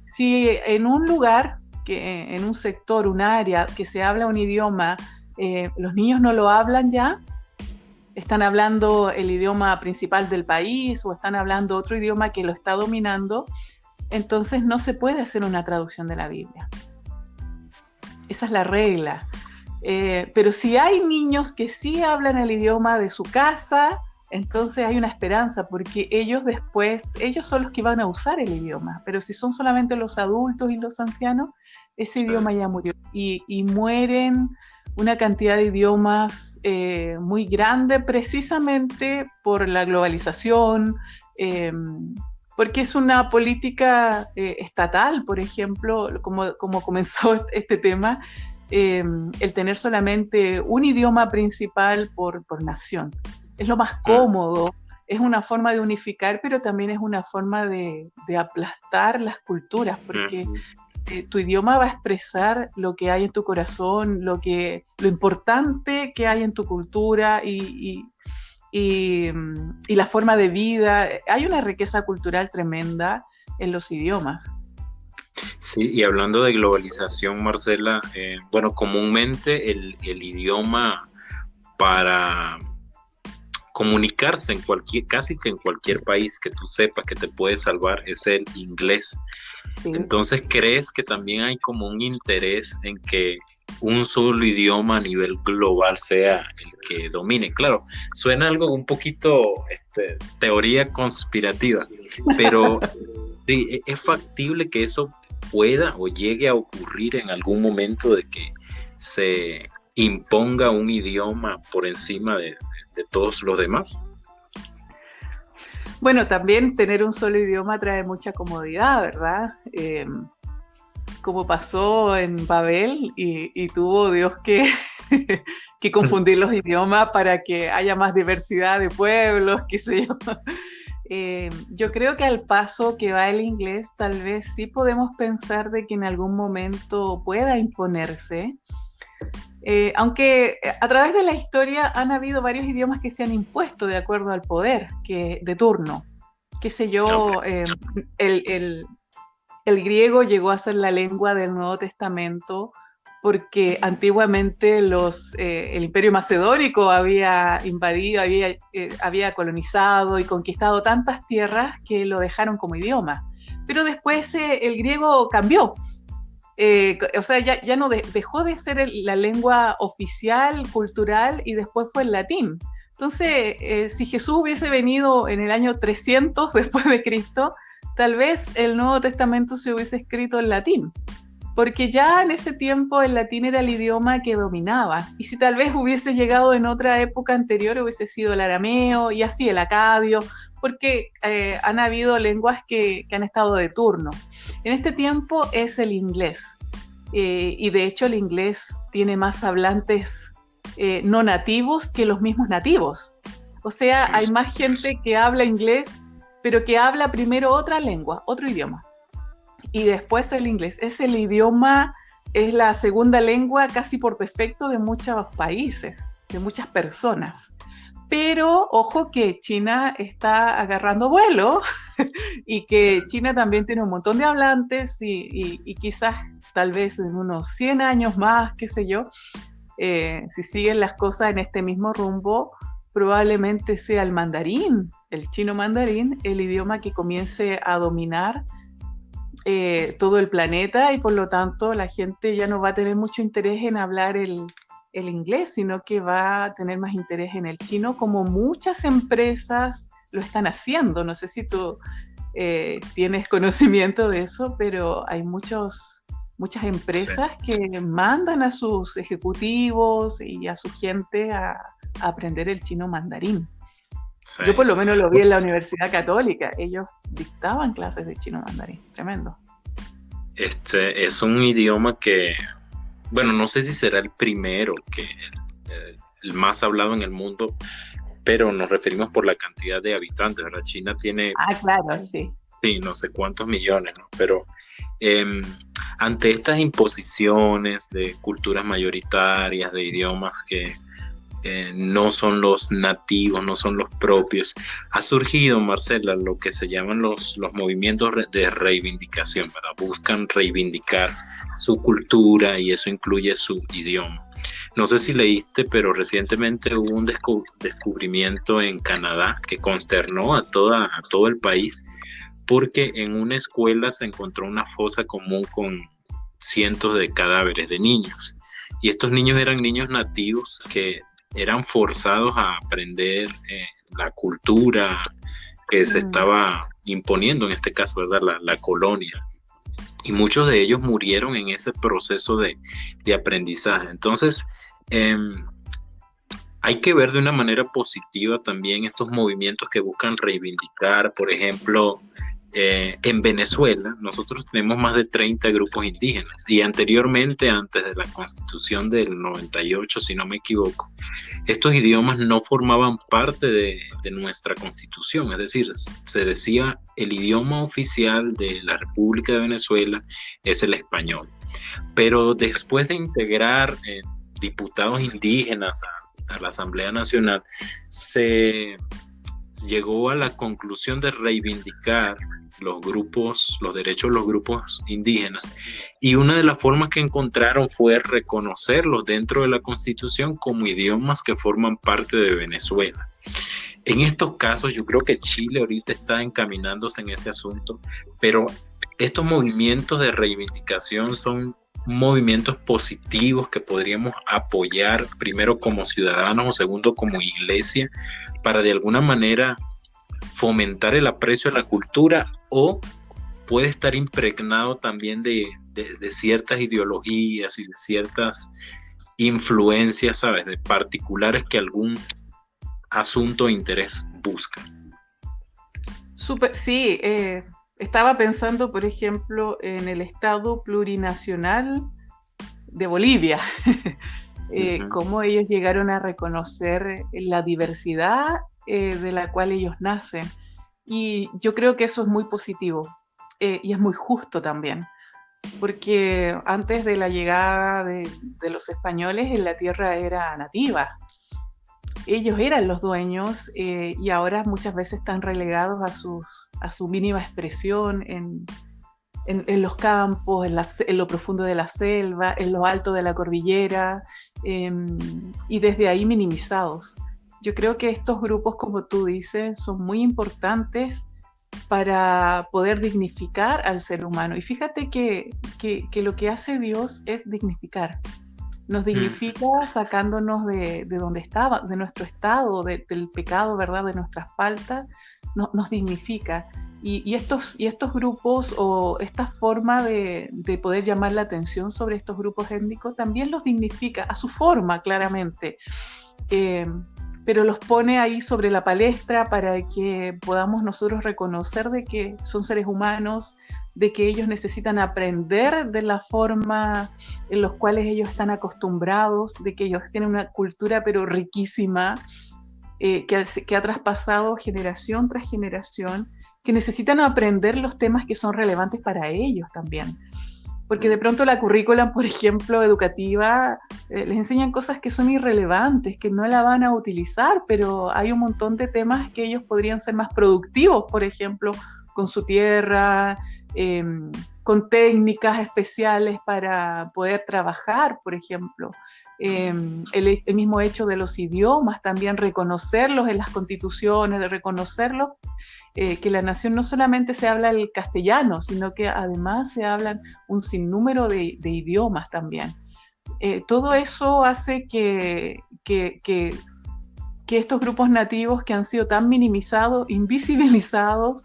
Si en un lugar, en un sector, un área, que se habla un idioma, los niños no lo hablan ya, están hablando el idioma principal del país o están hablando otro idioma que lo está dominando, entonces no se puede hacer una traducción de la Biblia. Esa es la regla. Pero si hay niños que sí hablan el idioma de su casa, entonces hay una esperanza, porque ellos son los que van a usar el idioma. Pero si son solamente los adultos y los ancianos, ese idioma ya murió. Y mueren una cantidad de idiomas muy grande, precisamente por la globalización, porque es una política estatal, por ejemplo, como comenzó este tema, el tener solamente un idioma principal por nación. Es lo más cómodo, es una forma de unificar, pero también es una forma de aplastar las culturas, porque tu idioma va a expresar lo que hay en tu corazón, lo importante que hay en tu cultura y la forma de vida. Hay una riqueza cultural tremenda en los idiomas. Sí, y hablando de globalización, Marcela, bueno, comúnmente el idioma para comunicarse casi que en cualquier país que tú sepas que te puede salvar es el inglés. Sí. Entonces, ¿crees que también hay como un interés en que un solo idioma a nivel global sea el que domine? Claro, suena algo un poquito teoría conspirativa, pero sí, es factible que eso pueda o llegue a ocurrir en algún momento, de que se imponga un idioma por encima de todos los demás. Bueno, también tener un solo idioma trae mucha comodidad, ¿verdad? Como pasó en Babel y tuvo Dios que confundir los idiomas para que haya más diversidad de pueblos, qué sé yo. Yo creo que al paso que va el inglés, tal vez sí podemos pensar de que en algún momento pueda imponerse. Aunque a través de la historia han habido varios idiomas que se han impuesto de acuerdo al poder de turno. Qué sé yo, el griego llegó a ser la lengua del Nuevo Testamento porque antiguamente el Imperio Macedónico había invadido, había colonizado y conquistado tantas tierras que lo dejaron como idioma. Pero después el griego cambió. O sea, ya no dejó de ser la lengua oficial, cultural, y después fue el latín. Entonces, si Jesús hubiese venido en el año 300 después de Cristo, tal vez el Nuevo Testamento se hubiese escrito en latín, porque ya en ese tiempo el latín era el idioma que dominaba. Y si tal vez hubiese llegado en otra época anterior, hubiese sido el arameo y así el acadio, porque han habido lenguas que han estado de turno. En este tiempo es el inglés, y de hecho el inglés tiene más hablantes no nativos que los mismos nativos. O sea, hay más gente que habla inglés, pero que habla primero otra lengua, otro idioma, y después el inglés. Es el idioma, es la segunda lengua casi por defecto de muchos países, de muchas personas. Pero ojo que China está agarrando vuelo y que China también tiene un montón de hablantes y quizás tal vez en unos 100 años más, qué sé yo, si siguen las cosas en este mismo rumbo, probablemente sea el mandarín, el chino mandarín, el idioma que comience a dominar todo el planeta, y por lo tanto la gente ya no va a tener mucho interés en hablar el inglés, sino que va a tener más interés en el chino, como muchas empresas lo están haciendo. No sé si tú tienes conocimiento de eso, pero hay muchas empresas que mandan a sus ejecutivos y a su gente a aprender el chino mandarín. Sí. Yo por lo menos lo vi en la Universidad Católica, ellos dictaban clases de chino mandarín, tremendo. Es un idioma que, bueno, no sé si será el primero, el más hablado en el mundo, pero nos referimos por la cantidad de habitantes, ¿verdad? China tiene... claro, sí. Sí, no sé cuántos millones, ¿no? Pero ante estas imposiciones de culturas mayoritarias, de idiomas que no son los nativos, no son los propios. Ha surgido, Marcela, lo que se llaman los movimientos de reivindicación, ¿verdad? Buscan reivindicar su cultura y eso incluye su idioma. No sé si leíste, pero recientemente hubo un descubrimiento en Canadá que consternó a todo el país, porque en una escuela se encontró una fosa común con cientos de cadáveres de niños. Y estos niños eran niños nativos que eran forzados a aprender la cultura que se estaba imponiendo, en este caso, ¿verdad? La colonia. Y muchos de ellos murieron en ese proceso de aprendizaje. Entonces, hay que ver de una manera positiva también estos movimientos que buscan reivindicar. Por ejemplo, en Venezuela nosotros tenemos más de 30 grupos indígenas y anteriormente, antes de la Constitución del 98, si no me equivoco, estos idiomas no formaban parte de nuestra Constitución. Es decir, se decía el idioma oficial de la República de Venezuela es el español, pero después de integrar diputados indígenas a la Asamblea Nacional, se llegó a la conclusión de reivindicar los derechos de los grupos indígenas, y una de las formas que encontraron fue reconocerlos dentro de la Constitución como idiomas que forman parte de Venezuela. En estos casos yo creo que Chile ahorita está encaminándose en ese asunto, pero estos movimientos de reivindicación son movimientos positivos que podríamos apoyar, primero como ciudadanos o segundo como iglesia, para de alguna manera fomentar el aprecio a la cultura, o puede estar impregnado también de ciertas ideologías y de ciertas influencias, ¿sabes?, de particulares que algún asunto de interés busca. Sí, estaba pensando, por ejemplo, en el Estado Plurinacional de Bolivia, cómo ellos llegaron a reconocer la diversidad de la cual ellos nacen. Y yo creo que eso es muy positivo y es muy justo también, porque antes de la llegada de los españoles, la tierra era nativa. Ellos eran los dueños y ahora muchas veces están relegados a su mínima expresión en los campos, en lo profundo de la selva, en lo alto de la cordillera, y desde ahí minimizados. Yo creo que estos grupos, como tú dices, son muy importantes para poder dignificar al ser humano. Y fíjate que lo que hace Dios es dignificar. Nos dignifica sacándonos de donde estaba, de nuestro estado, del pecado, ¿verdad?, de nuestras faltas, nos dignifica. Y estos grupos, o esta forma de poder llamar la atención sobre estos grupos étnicos, también los dignifica a su forma, claramente. Pero los pone ahí sobre la palestra para que podamos nosotros reconocer de que son seres humanos, de que ellos necesitan aprender de la forma en los cuales ellos están acostumbrados, de que ellos tienen una cultura pero riquísima, que ha traspasado generación tras generación, que necesitan aprender los temas que son relevantes para ellos también. Porque de pronto la currícula, por ejemplo, educativa, les enseñan cosas que son irrelevantes, que no la van a utilizar, pero hay un montón de temas que ellos podrían ser más productivos, por ejemplo, con su tierra, con técnicas especiales para poder trabajar, por ejemplo. El mismo hecho de los idiomas, también reconocerlos en las constituciones, de reconocerlos, que la nación no solamente se habla el castellano, sino que además se hablan un sinnúmero de idiomas también. Todo eso hace que estos grupos nativos que han sido tan minimizados, invisibilizados,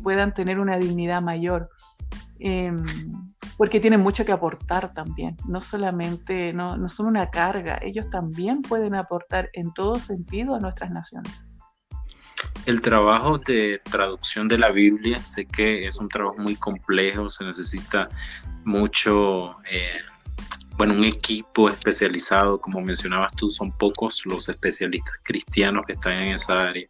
puedan tener una dignidad mayor, porque tienen mucho que aportar también. No solamente, no son una carga, ellos también pueden aportar en todo sentido a nuestras naciones. El trabajo de traducción de la Biblia, sé que es un trabajo muy complejo, se necesita mucho, un equipo especializado, como mencionabas tú, son pocos los especialistas cristianos que están en esa área.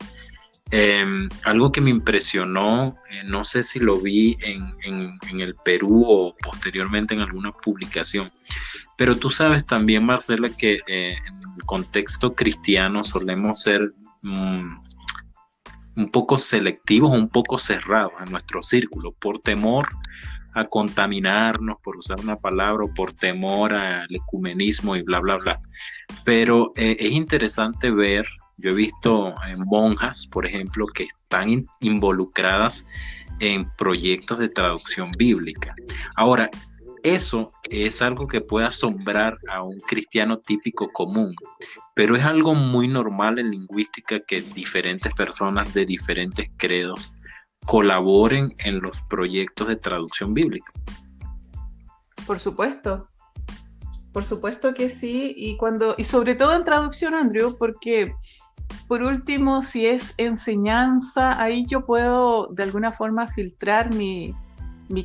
Algo que me impresionó, no sé si lo vi en el Perú o posteriormente en alguna publicación, pero tú sabes también, Marcela, que en el contexto cristiano solemos ser un poco selectivos, un poco cerrados en nuestro círculo, por temor a contaminarnos, por usar una palabra, o por temor al ecumenismo y bla, bla, bla. Pero es interesante ver, yo he visto monjas, por ejemplo, que están involucradas en proyectos de traducción bíblica. Ahora, eso es algo que puede asombrar a un cristiano típico común, pero es algo muy normal en lingüística que diferentes personas de diferentes credos colaboren en los proyectos de traducción bíblica. Por supuesto. Por supuesto que sí, y sobre todo en traducción, Andrew, porque por último, si es enseñanza, ahí yo puedo de alguna forma filtrar mi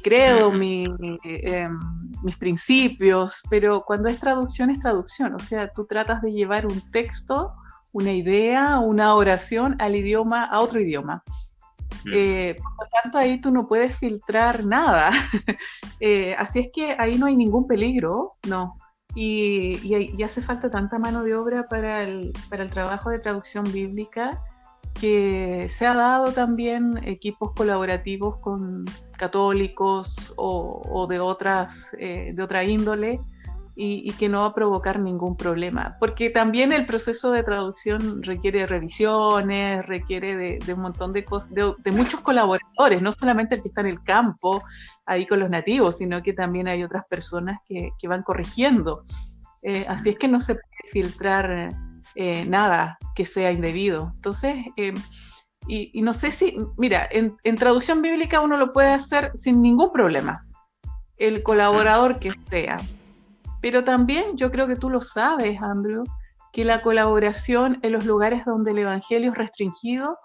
credo, mis principios, pero cuando es traducción, o sea, tú tratas de llevar un texto, una idea, una oración a otro idioma. Por lo tanto, ahí tú no puedes filtrar nada. Así es que ahí no hay ningún peligro, no. Y hace falta tanta mano de obra para el trabajo de traducción bíblica, que se ha dado también equipos colaborativos con católicos o de otra índole, y que no va a provocar ningún problema, porque también el proceso de traducción requiere revisiones, requiere de un montón de cosas, de muchos colaboradores, no solamente el que está en el campo ahí con los nativos, sino que también hay otras personas que van corrigiendo. Así es que no se puede filtrar nada que sea indebido. Entonces, y no sé si, mira, en traducción bíblica uno lo puede hacer sin ningún problema, el colaborador que sea. Pero también yo creo que tú lo sabes, Andrew, que la colaboración en los lugares donde el evangelio es restringido,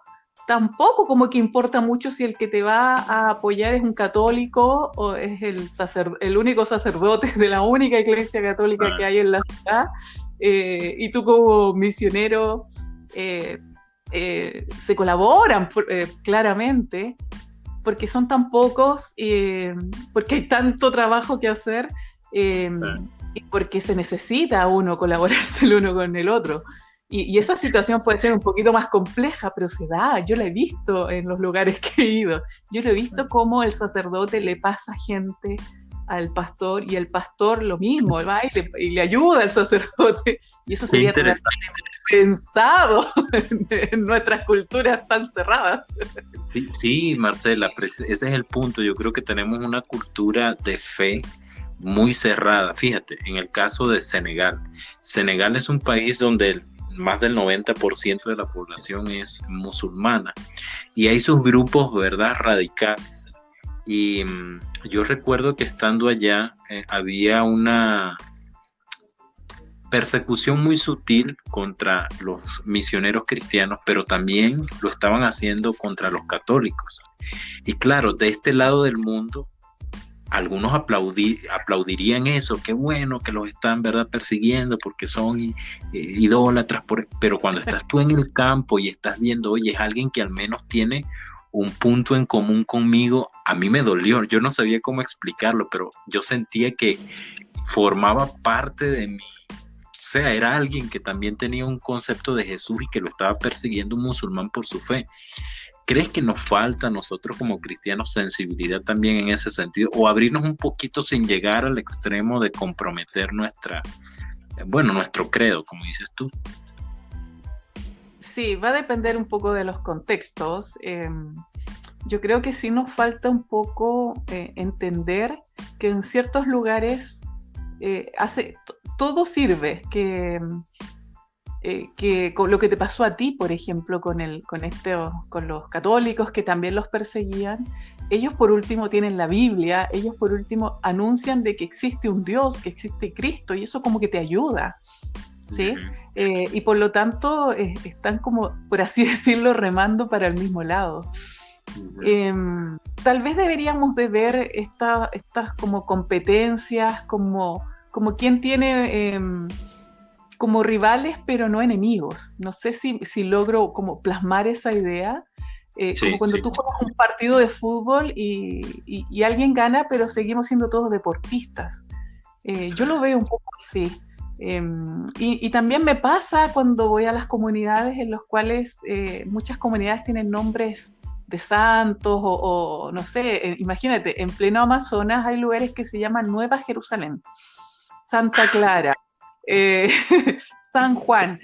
tampoco como que importa mucho si el que te va a apoyar es un católico o es el único sacerdote de la única iglesia católica que hay en la ciudad, y tú como misionero se colaboran claramente, porque son tan pocos, porque hay tanto trabajo que hacer, y porque se necesita uno colaborarse el uno con el otro. Y esa situación puede ser un poquito más compleja, pero se da. Yo la he visto en los lugares que he ido. Yo lo he visto cómo el sacerdote le pasa gente al pastor, y el pastor lo mismo, va y le ayuda al sacerdote. Y eso sería pensado en nuestras culturas tan cerradas. Sí, Marcela, ese es el punto. Yo creo que tenemos una cultura de fe muy cerrada. Fíjate, en el caso de Senegal. Senegal es un país donde más del 90% de la población es musulmana, y hay sus grupos, ¿verdad?, radicales. Y yo recuerdo que estando allá había una persecución muy sutil contra los misioneros cristianos, pero también lo estaban haciendo contra los católicos. Y claro, de este lado del mundo, algunos aplaudirían eso, qué bueno que los están, ¿verdad?, persiguiendo porque son idólatras, pero cuando estás tú en el campo y estás viendo, oye, es alguien que al menos tiene un punto en común conmigo, a mí me dolió, yo no sabía cómo explicarlo, pero yo sentía que formaba parte de mí. O sea, era alguien que también tenía un concepto de Jesús y que lo estaba persiguiendo un musulmán por su fe. ¿Crees que nos falta a nosotros como cristianos sensibilidad también en ese sentido? O abrirnos un poquito sin llegar al extremo de comprometer nuestro credo, como dices tú. Sí, va a depender un poco de los contextos. Yo creo que sí nos falta un poco entender que en ciertos lugares todo sirve, que con lo que te pasó a ti, por ejemplo, con los católicos que también los perseguían. Ellos por último tienen la Biblia, ellos por último anuncian de que existe un Dios, que existe Cristo, y eso como que te ayuda, ¿sí? Y por lo tanto están como, por así decirlo, remando para el mismo lado. Tal vez deberíamos de ver estas como competencias, como quien tiene como rivales, pero no enemigos. No sé si logro como plasmar esa idea, Como Sí, cuando sí. tú juegas un partido de fútbol y alguien gana, pero seguimos siendo todos deportistas. Sí. Yo lo veo un poco así. Y también me pasa cuando voy a las comunidades en las cuales muchas comunidades tienen nombres de santos o no sé, imagínate, en pleno Amazonas hay lugares que se llaman Nueva Jerusalén, Santa Clara, eh, San Juan,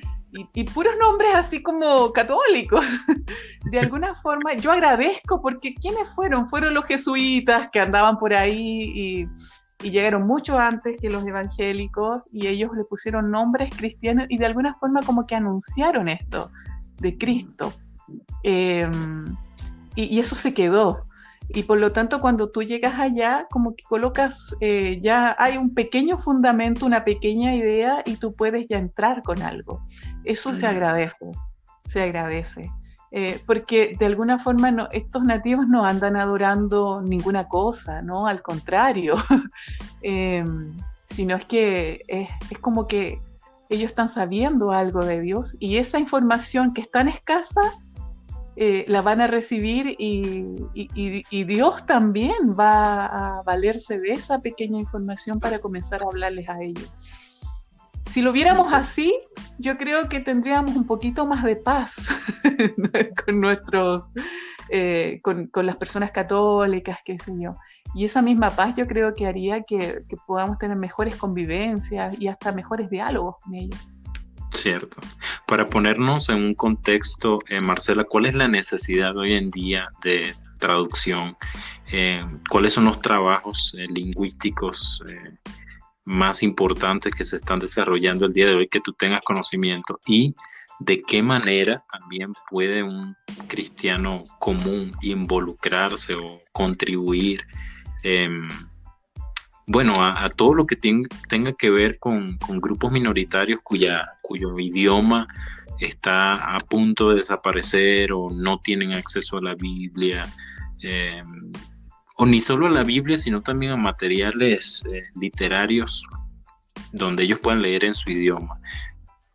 y puros nombres así como católicos. De alguna forma, yo agradezco porque ¿quiénes fueron? Fueron los jesuitas que andaban por ahí y llegaron mucho antes que los evangélicos y ellos le pusieron nombres cristianos y de alguna forma como que anunciaron esto de Cristo. Eh, y eso se quedó. Y por lo tanto, cuando tú llegas allá, como que colocas, ya hay un pequeño fundamento, una pequeña idea y tú puedes ya entrar con algo. Eso se agradece, se agradece. Porque de alguna forma estos nativos no andan adorando ninguna cosa, ¿no? Al contrario, sino es que es como que ellos están sabiendo algo de Dios y esa información que es tan escasa, la van a recibir y Dios también va a valerse de esa pequeña información para comenzar a hablarles a ellos. Si lo viéramos así, yo creo que tendríamos un poquito más de paz con nuestros, con las personas católicas, qué sé yo. Y esa misma paz yo creo que haría que podamos tener mejores convivencias y hasta mejores diálogos con ellos. Cierto. Para ponernos en un contexto, Marcela, ¿cuál es la necesidad hoy en día de traducción? ¿Cuáles son los trabajos lingüísticos más importantes que se están desarrollando el día de hoy que tú tengas conocimiento? ¿Y de qué manera también puede un cristiano común involucrarse o contribuir a todo lo que tenga que ver con grupos minoritarios cuyo idioma está a punto de desaparecer o no tienen acceso a la Biblia, o ni solo a la Biblia, sino también a materiales literarios donde ellos puedan leer en su idioma?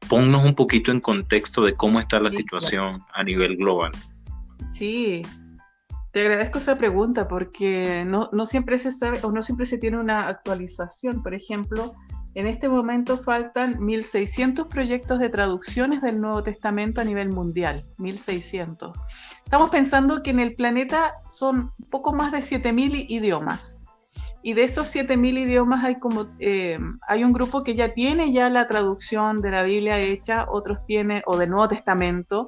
Ponnos un poquito en contexto de cómo está la situación a nivel global. Sí, te agradezco esa pregunta porque no siempre se sabe o no siempre se tiene una actualización. Por ejemplo, en este momento faltan 1.600 proyectos de traducciones del Nuevo Testamento a nivel mundial, 1.600. Estamos pensando que en el planeta son un poco más de 7.000 idiomas. Y de esos 7.000 idiomas hay un grupo que ya tiene la traducción de la Biblia hecha, otros tienen, o del Nuevo Testamento.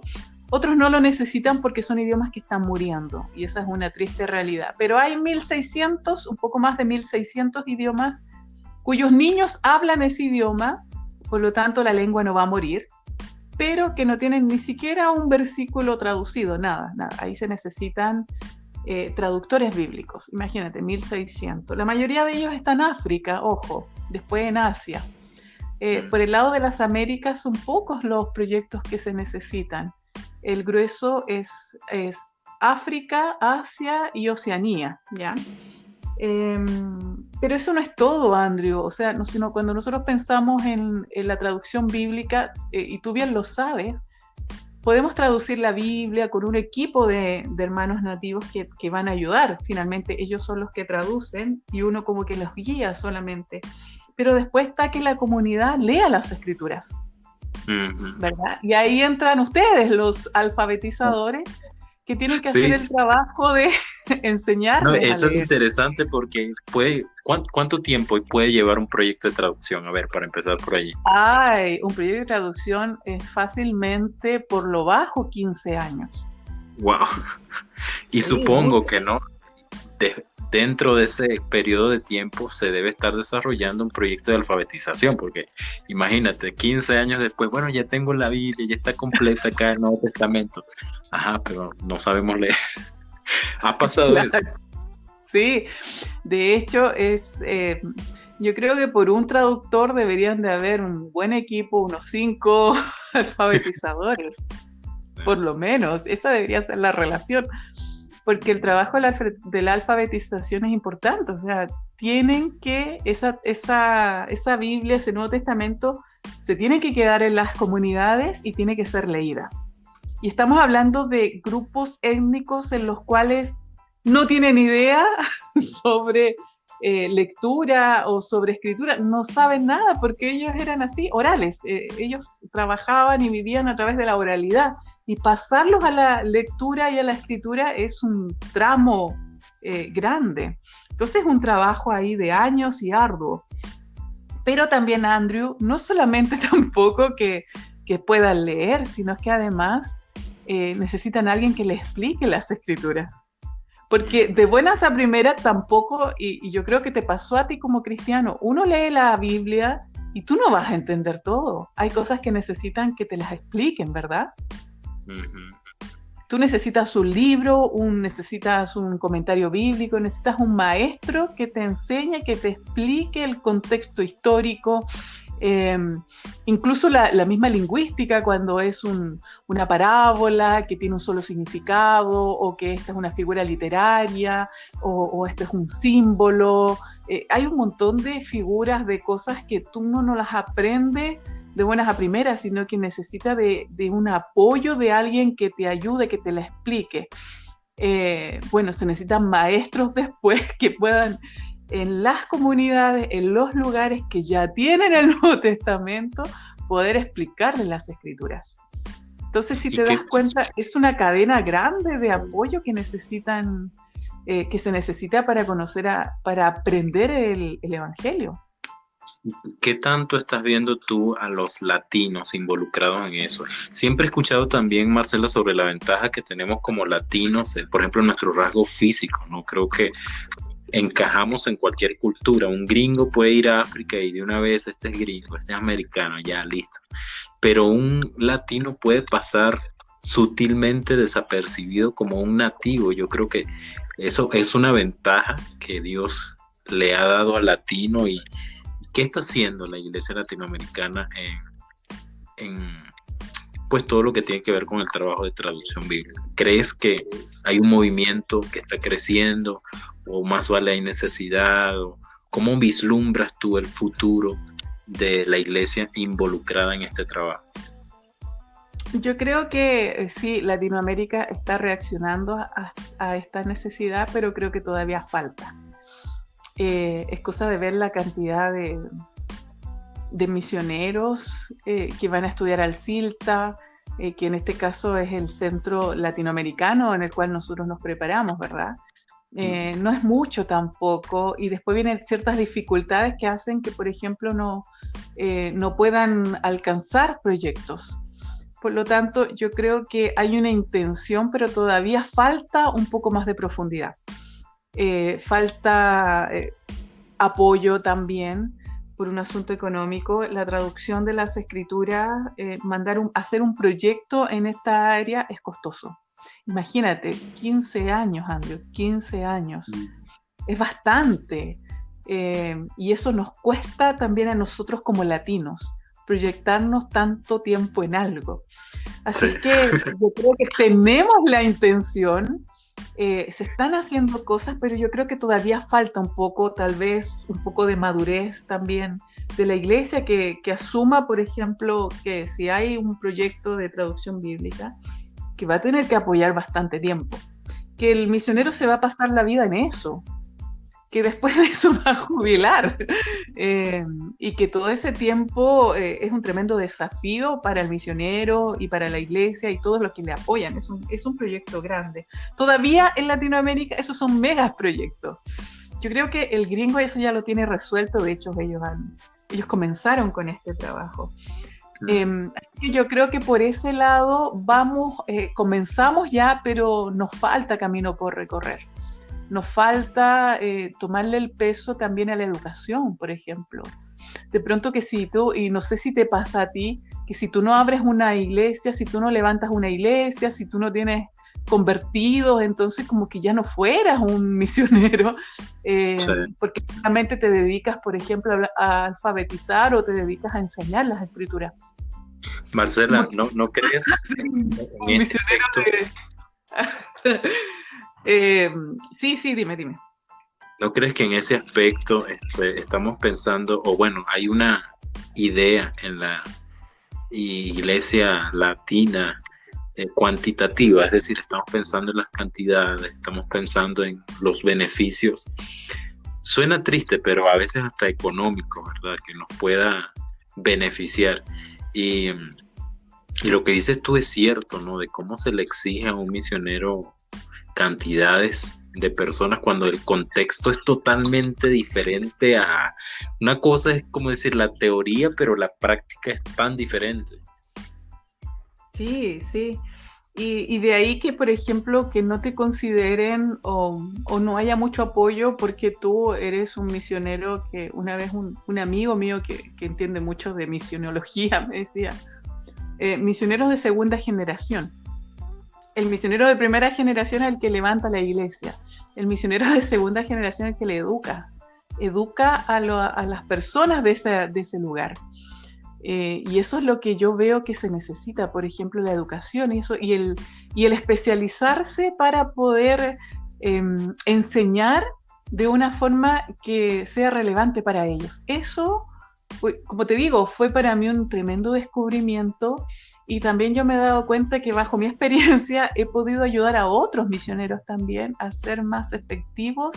Otros no lo necesitan porque son idiomas que están muriendo y esa es una triste realidad. Pero hay 1.600, un poco más de 1.600 idiomas cuyos niños hablan ese idioma, por lo tanto la lengua no va a morir, pero que no tienen ni siquiera un versículo traducido, nada. Ahí se necesitan traductores bíblicos, imagínate, 1.600. La mayoría de ellos están en África, ojo, después en Asia. Por el lado de las Américas son pocos los proyectos que se necesitan. El grueso es África, Asia y Oceanía, ¿ya? Pero eso no es todo, Andrew. O sea, sino cuando nosotros pensamos en la traducción bíblica, y tú bien lo sabes, podemos traducir la Biblia con un equipo de hermanos nativos que van a ayudar. Finalmente, ellos son los que traducen y uno como que los guía solamente. Pero después está que la comunidad lea las escrituras, ¿verdad? Y ahí entran ustedes, los alfabetizadores, que tienen que hacer el trabajo de enseñarles. No, eso es interesante porque ¿cuánto tiempo puede llevar un proyecto de traducción? A ver, para empezar por allí. Un proyecto de traducción es fácilmente por lo bajo 15 años. Wow. Y supongo que no, dentro de ese periodo de tiempo se debe estar desarrollando un proyecto de alfabetización, porque imagínate, 15 años después, bueno, ya tengo la Biblia, ya está completa acá el Nuevo Testamento. Ajá, pero no sabemos leer. ¿Ha pasado eso? Sí, de hecho yo creo que por un traductor deberían de haber un buen equipo, unos 5 alfabetizadores, por lo menos. Esa debería ser la relación, porque el trabajo de la alfabetización es importante. O sea, tienen que, esa Biblia, ese Nuevo Testamento, se tiene que quedar en las comunidades y tiene que ser leída. Y estamos hablando de grupos étnicos en los cuales no tienen idea sobre lectura o sobre escritura, no saben nada porque ellos eran así, orales. Ellos trabajaban y vivían a través de la oralidad. Y pasarlos a la lectura y a la escritura es un tramo grande. Entonces es un trabajo ahí de años y arduo. Pero también, Andrew, no solamente tampoco que puedan leer, sino que además necesitan a alguien que les explique las escrituras. Porque de buenas a primeras tampoco, y yo creo que te pasó a ti como cristiano, uno lee la Biblia y tú no vas a entender todo. Hay cosas que necesitan que te las expliquen, ¿verdad? Uh-huh. Tú necesitas un libro, necesitas un comentario bíblico, necesitas un maestro que te enseñe, que te explique el contexto histórico, incluso la misma lingüística, cuando es una parábola que tiene un solo significado, o que esta es una figura literaria, o este es un símbolo. Hay un montón de figuras, de cosas que tú no las aprendes de buenas a primeras, sino que necesita de un apoyo de alguien que te ayude, que te la explique. Bueno, se necesitan maestros después que puedan, en las comunidades, en los lugares que ya tienen el Nuevo Testamento, poder explicarles las Escrituras. Entonces, si te das cuenta, es una cadena grande de apoyo que necesitan, que se necesita para conocer, para aprender el Evangelio. ¿Qué tanto estás viendo tú a los latinos involucrados en eso? Siempre he escuchado también, Marcela, sobre la ventaja que tenemos como latinos, por ejemplo, en nuestro rasgo físico, ¿no? Creo que encajamos en cualquier cultura. Un gringo puede ir a África y de una vez este es gringo, este es americano, ya listo. Pero un latino puede pasar sutilmente desapercibido como un nativo. Yo creo que eso es una ventaja que Dios le ha dado al latino. ¿Y qué está haciendo la iglesia latinoamericana en pues todo lo que tiene que ver con el trabajo de traducción bíblica? ¿Crees que hay un movimiento que está creciendo, o más vale hay necesidad? ¿Cómo vislumbras tú el futuro de la iglesia involucrada en este trabajo? Yo creo que sí, Latinoamérica está reaccionando a esta necesidad, pero creo que todavía falta. Es cosa de ver la cantidad de misioneros que van a estudiar al CILTA, que en este caso es el centro latinoamericano en el cual nosotros nos preparamos, ¿verdad? No es mucho tampoco, y después vienen ciertas dificultades que hacen que, por ejemplo, no puedan alcanzar proyectos. Por lo tanto, yo creo que hay una intención, pero todavía falta un poco más de profundidad. Falta apoyo también por un asunto económico. La traducción de las escrituras, hacer un proyecto en esta área es costoso. Imagínate, 15 años, Andrew, 15 años. Es bastante. Y eso nos cuesta también a nosotros como latinos, proyectarnos tanto tiempo en algo. Así que yo creo que tenemos la intención, se están haciendo cosas, pero yo creo que todavía falta un poco, tal vez un poco de madurez también de la iglesia, que asuma, por ejemplo, que si hay un proyecto de traducción bíblica, que va a tener que apoyar bastante tiempo, que el misionero se va a pasar la vida en eso, que después de eso va a jubilar, y que todo ese tiempo es un tremendo desafío para el misionero y para la iglesia y todos los que le apoyan. Es un proyecto grande. Todavía en Latinoamérica esos son megas proyectos. Yo creo que el gringo eso ya lo tiene resuelto. De hecho, ellos comenzaron con este trabajo. Así que yo creo que por ese lado comenzamos ya, pero nos falta camino por recorrer. Nos falta tomarle el peso también a la educación, por ejemplo. De pronto que si tú, y no sé si te pasa a ti, que si tú no abres una iglesia, si tú no levantas una iglesia, si tú no tienes convertidos, entonces como que ya no fueras un misionero, sí. Porque solamente te dedicas, por ejemplo, a alfabetizar o te dedicas a enseñar las escrituras. Marcela, ¿no crees en ese aspecto? Sí, dime. ¿No crees que en ese aspecto estamos pensando, o bueno, hay una idea en la iglesia latina cuantitativa, es decir, estamos pensando en las cantidades, estamos pensando en los beneficios. Suena triste, pero a veces hasta económico, ¿verdad? Que nos pueda beneficiar. Y lo que dices tú es cierto, ¿no? De cómo se le exige a un misionero cantidades de personas cuando el contexto es totalmente diferente a... Una cosa es como decir la teoría, pero la práctica es tan diferente. Sí, sí. Y de ahí que, por ejemplo, que no te consideren o no haya mucho apoyo porque tú eres un misionero que una vez un amigo mío que entiende mucho de misionología me decía, misioneros de segunda generación. El misionero de primera generación es el que levanta la iglesia. El misionero de segunda generación es el que le educa a las personas de ese lugar. Y eso es lo que yo veo que se necesita, por ejemplo, la educación y el especializarse para poder enseñar de una forma que sea relevante para ellos. Eso, como te digo, fue para mí un tremendo descubrimiento. Y también yo me he dado cuenta que bajo mi experiencia he podido ayudar a otros misioneros también a ser más efectivos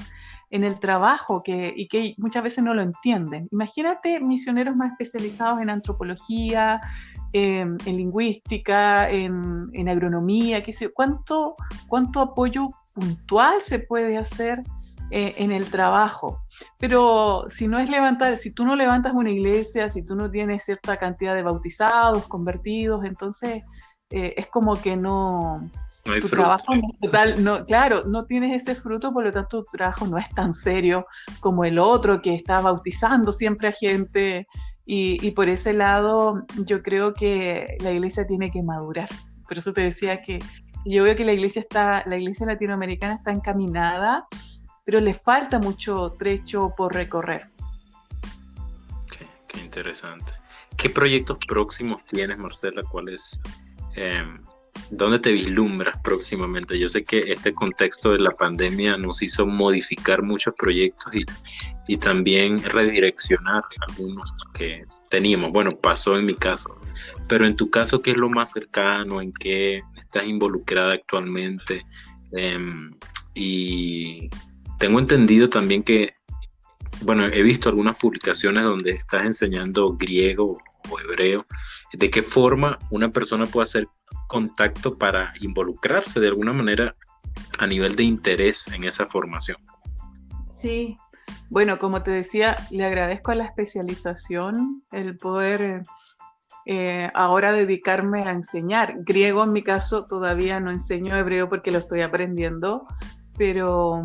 en el trabajo y que muchas veces no lo entienden. Imagínate misioneros más especializados en antropología, en lingüística, en agronomía, qué sé yo, cuánto apoyo puntual se puede hacer en el trabajo. Pero si tú no levantas una iglesia, si tú no tienes cierta cantidad de bautizados, convertidos, entonces es como que no hay tu fruto. Trabajo no tienes ese fruto, por lo tanto tu trabajo no es tan serio como el otro que está bautizando siempre a gente y por ese lado yo creo que la iglesia tiene que madurar. Por eso te decía que yo veo que la iglesia latinoamericana está encaminada, pero le falta mucho trecho por recorrer. Qué interesante. ¿Qué proyectos próximos tienes, Marcela? ¿Dónde te vislumbras próximamente? Yo sé que este contexto de la pandemia nos hizo modificar muchos proyectos y también redireccionar algunos que teníamos. Bueno, pasó en mi caso. Pero en tu caso, ¿qué es lo más cercano? ¿En qué estás involucrada actualmente? Y tengo entendido también que, bueno, he visto algunas publicaciones donde estás enseñando griego o hebreo. ¿De qué forma una persona puede hacer contacto para involucrarse de alguna manera a nivel de interés en esa formación? Sí, bueno, como te decía, le agradezco a la especialización el poder ahora dedicarme a enseñar. Griego en mi caso todavía no enseño hebreo porque lo estoy aprendiendo, pero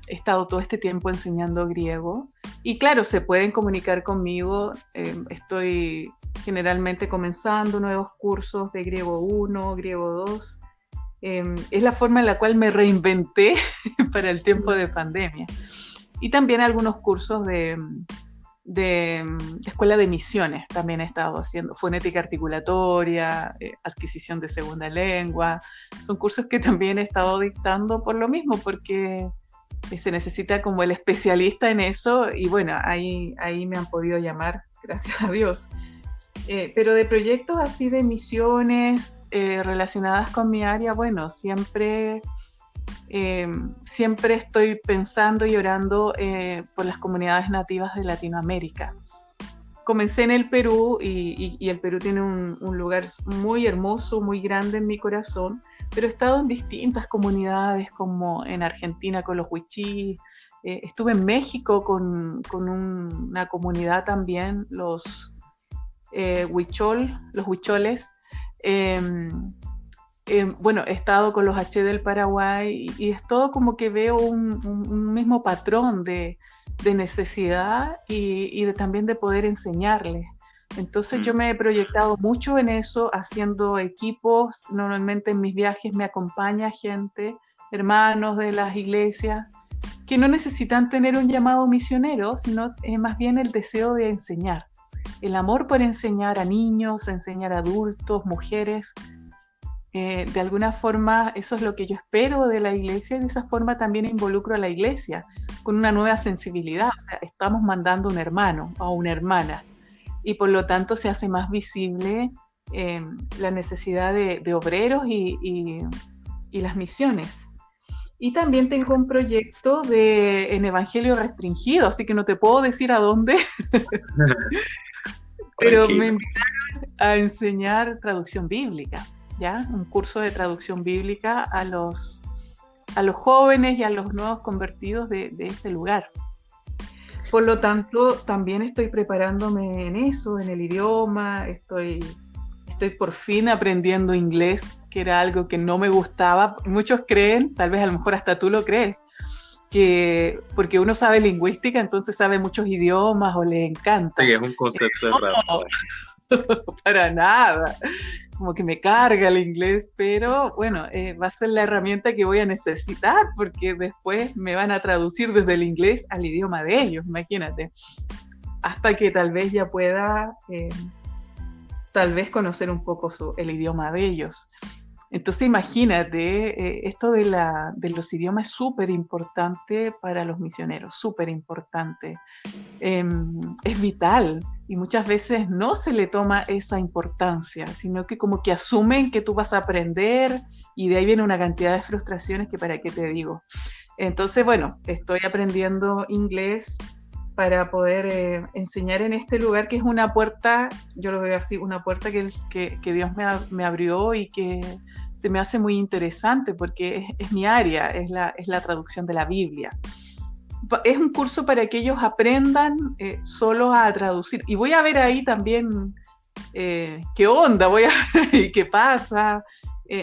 he estado todo este tiempo enseñando griego. Y claro, se pueden comunicar conmigo. Estoy generalmente comenzando nuevos cursos de griego 1, griego 2. Es la forma en la cual me reinventé para el tiempo de pandemia. Y también algunos cursos de escuela de misiones también he estado haciendo, fonética articulatoria, adquisición de segunda lengua. Son cursos que también he estado dictando por lo mismo, porque se necesita como el especialista en eso y bueno, ahí me han podido llamar, gracias a Dios. Pero de proyectos así de misiones relacionadas con mi área, bueno, siempre estoy pensando y orando por las comunidades nativas de Latinoamérica. Comencé en el Perú y el Perú tiene un lugar muy hermoso, muy grande en mi corazón, pero he estado en distintas comunidades como en Argentina con los huichís, estuve en México con una comunidad también, los huicholes. Bueno, he estado con los H del Paraguay y es todo como que veo un mismo patrón de necesidad y también de poder enseñarles. Entonces yo me he proyectado mucho en eso, haciendo equipos. Normalmente en mis viajes me acompaña gente, hermanos de las iglesias, que no necesitan tener un llamado misionero, sino más bien el deseo de enseñar. El amor por enseñar a niños, a enseñar a adultos, mujeres. De alguna forma eso es lo que yo espero de la iglesia y de esa forma también involucro a la iglesia con una nueva sensibilidad. O sea, estamos mandando un hermano o una hermana y por lo tanto se hace más visible la necesidad de obreros y las misiones. Y también tengo un proyecto en Evangelio Restringido, así que no te puedo decir a dónde, pero me invitaron a enseñar traducción bíblica, ¿ya? Un curso de traducción bíblica a los jóvenes y a los nuevos convertidos de ese lugar. Por lo tanto, también estoy preparándome en eso, en el idioma, estoy por fin aprendiendo inglés, que era algo que no me gustaba. Muchos creen, tal vez a lo mejor hasta tú lo crees, que porque uno sabe lingüística, entonces sabe muchos idiomas o le encanta. Sí, es un concepto errado. Para nada, como que me carga el inglés, pero bueno, va a ser la herramienta que voy a necesitar, porque después me van a traducir desde el inglés al idioma de ellos, imagínate, hasta que tal vez ya pueda tal vez conocer un poco el idioma de ellos. Entonces imagínate, esto de los idiomas es súper importante para los misioneros, súper importante. Es vital y muchas veces no se le toma esa importancia, sino que como que asumen que tú vas a aprender y de ahí viene una cantidad de frustraciones que para qué te digo. Entonces, bueno, estoy aprendiendo inglés para poder enseñar en este lugar, que es una puerta, yo lo veo así, una puerta que Dios me abrió y que se me hace muy interesante porque es mi área, es la traducción de la Biblia. Es un curso para que ellos aprendan solo a traducir. Y voy a ver ahí también qué onda, voy a ver ahí qué pasa.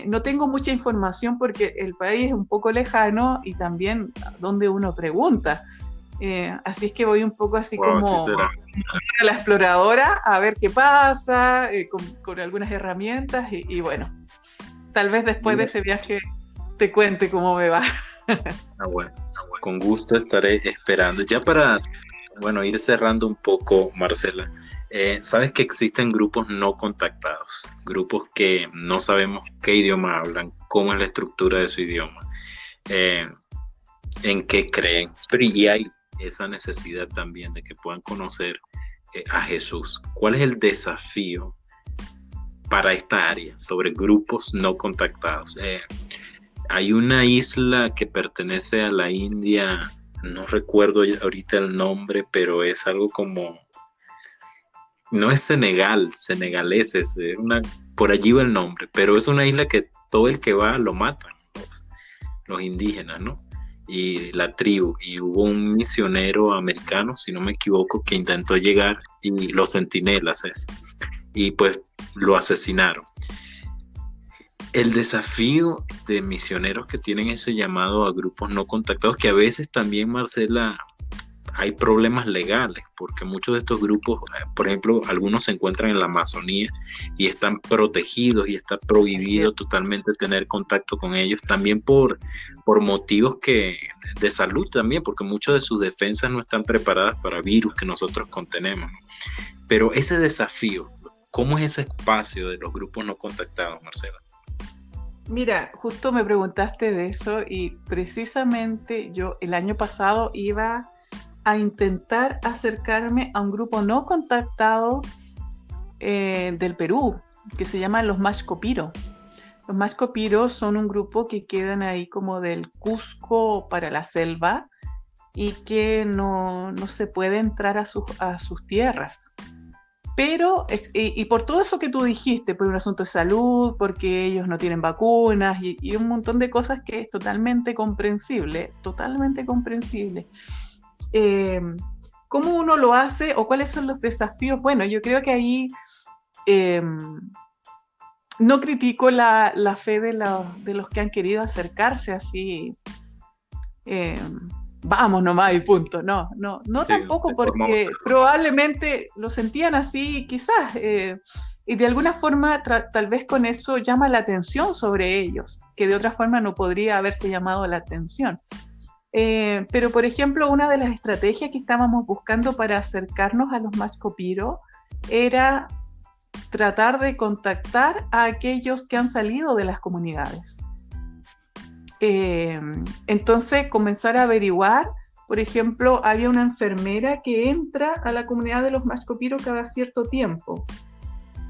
No tengo mucha información porque el país es un poco lejano y también donde uno pregunta. Así es que voy un poco así como a la exploradora a ver qué pasa, con algunas herramientas y bueno, tal vez después de ese viaje te cuente cómo me va. Bueno, con gusto estaré esperando. Ya para, bueno, ir cerrando un poco, Marcela, sabes que existen grupos no contactados, grupos que no sabemos qué idioma hablan, cómo es la estructura de su idioma, en qué creen, pero y hay esa necesidad también de que puedan conocer a Jesús. ¿Cuál es el desafío para esta área sobre grupos no contactados? Hay una isla que pertenece a la India, no recuerdo ahorita el nombre, pero es algo como, no es senegaleses, por allí va el nombre, pero es una isla que todo el que va lo matan, los indígenas, ¿no? Y la tribu, y hubo un misionero americano, si no me equivoco, que intentó llegar, y los centinelas y pues lo asesinaron. El desafío de misioneros que tienen ese llamado a grupos no contactados, que a veces también, Marcela, hay problemas legales, porque muchos de estos grupos, por ejemplo, algunos se encuentran en la Amazonía y están protegidos y está prohibido totalmente tener contacto con ellos, también por motivos de salud también, porque muchas de sus defensas no están preparadas para virus que nosotros contenemos. Pero ese desafío, ¿cómo es ese espacio de los grupos no contactados, Marcela? Mira, justo me preguntaste de eso y precisamente yo el año pasado iba a intentar acercarme a un grupo no contactado del Perú, que se llama los Mashco-Piro. Los Mashco-Piro son un grupo que quedan ahí como del Cusco para la selva y que no se puede entrar a sus tierras. Pero, y por todo eso que tú dijiste, por un asunto de salud, porque ellos no tienen vacunas y un montón de cosas que es totalmente comprensible. ¿Cómo uno lo hace o cuáles son los desafíos? Bueno, yo creo que ahí no critico la fe de los que han querido acercarse así, vamos nomás y punto, no sí, tampoco, porque probablemente lo sentían así quizás, y de alguna forma tal vez con eso llama la atención sobre ellos, que de otra forma no podría haberse llamado la atención. Pero, por ejemplo, una de las estrategias que estábamos buscando para acercarnos a los Mashco-Piro era tratar de contactar a aquellos que han salido de las comunidades. Entonces, comenzar a averiguar, por ejemplo, había una enfermera que entra a la comunidad de los Mashco-Piro cada cierto tiempo.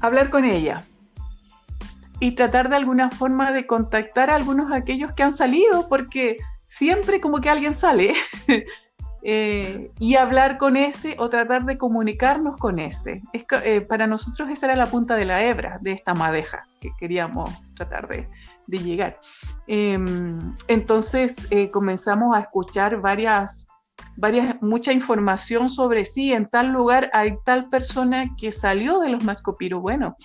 Hablar con ella y tratar de alguna forma de contactar a algunos de aquellos que han salido, porque siempre como que alguien sale, y hablar con ese o tratar de comunicarnos con ese. Para nosotros esa era la punta de la hebra de esta madeja que queríamos tratar de llegar. Entonces comenzamos a escuchar mucha información sobre sí, en tal lugar hay tal persona que salió de los Mashco-Piro. Bueno,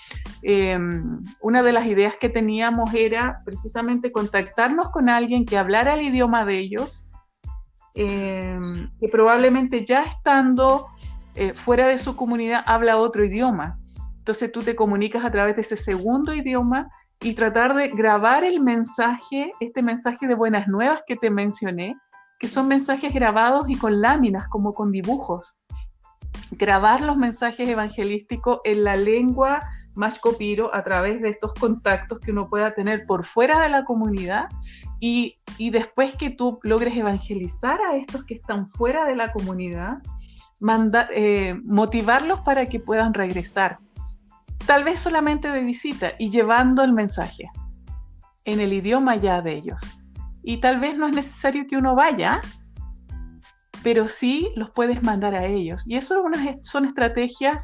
una de las ideas que teníamos era precisamente contactarnos con alguien que hablara el idioma de ellos, que probablemente ya estando fuera de su comunidad habla otro idioma. Entonces tú te comunicas a través de ese segundo idioma y tratar de grabar el mensaje, este mensaje de buenas nuevas que te mencioné, que son mensajes grabados y con láminas, como con dibujos. Grabar los mensajes evangelísticos en la lengua Mashco-Piro a través de estos contactos que uno pueda tener por fuera de la comunidad, y después que tú logres evangelizar a estos que están fuera de la comunidad, motivarlos para que puedan regresar, tal vez solamente de visita, y llevando el mensaje en el idioma ya de ellos. Y tal vez no es necesario que uno vaya, pero sí los puedes mandar a ellos. Y eso son estrategias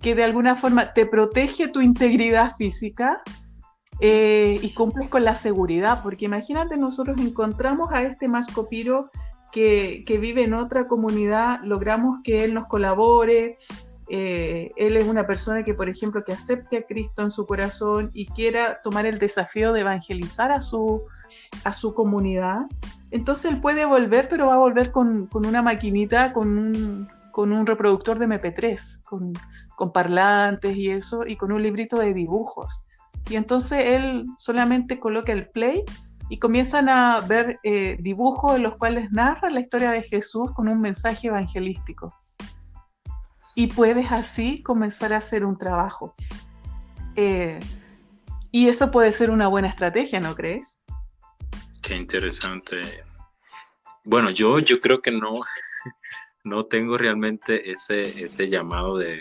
que de alguna forma te protege tu integridad física, y cumples con la seguridad, porque imagínate, nosotros encontramos a este Mashco-Piro que vive en otra comunidad, logramos que él nos colabore, él es una persona que, por ejemplo, que acepte a Cristo en su corazón y quiera tomar el desafío de evangelizar a su comunidad. Entonces él puede volver, pero va a volver con una maquinita, con un reproductor de MP3, con parlantes y eso, y con un librito de dibujos. Y entonces él solamente coloca el play y comienzan a ver dibujos en los cuales narra la historia de Jesús con un mensaje evangelístico. Y puedes así comenzar a hacer un trabajo. Y eso puede ser una buena estrategia, ¿no crees? Qué interesante. Bueno, yo creo que no tengo realmente ese llamado de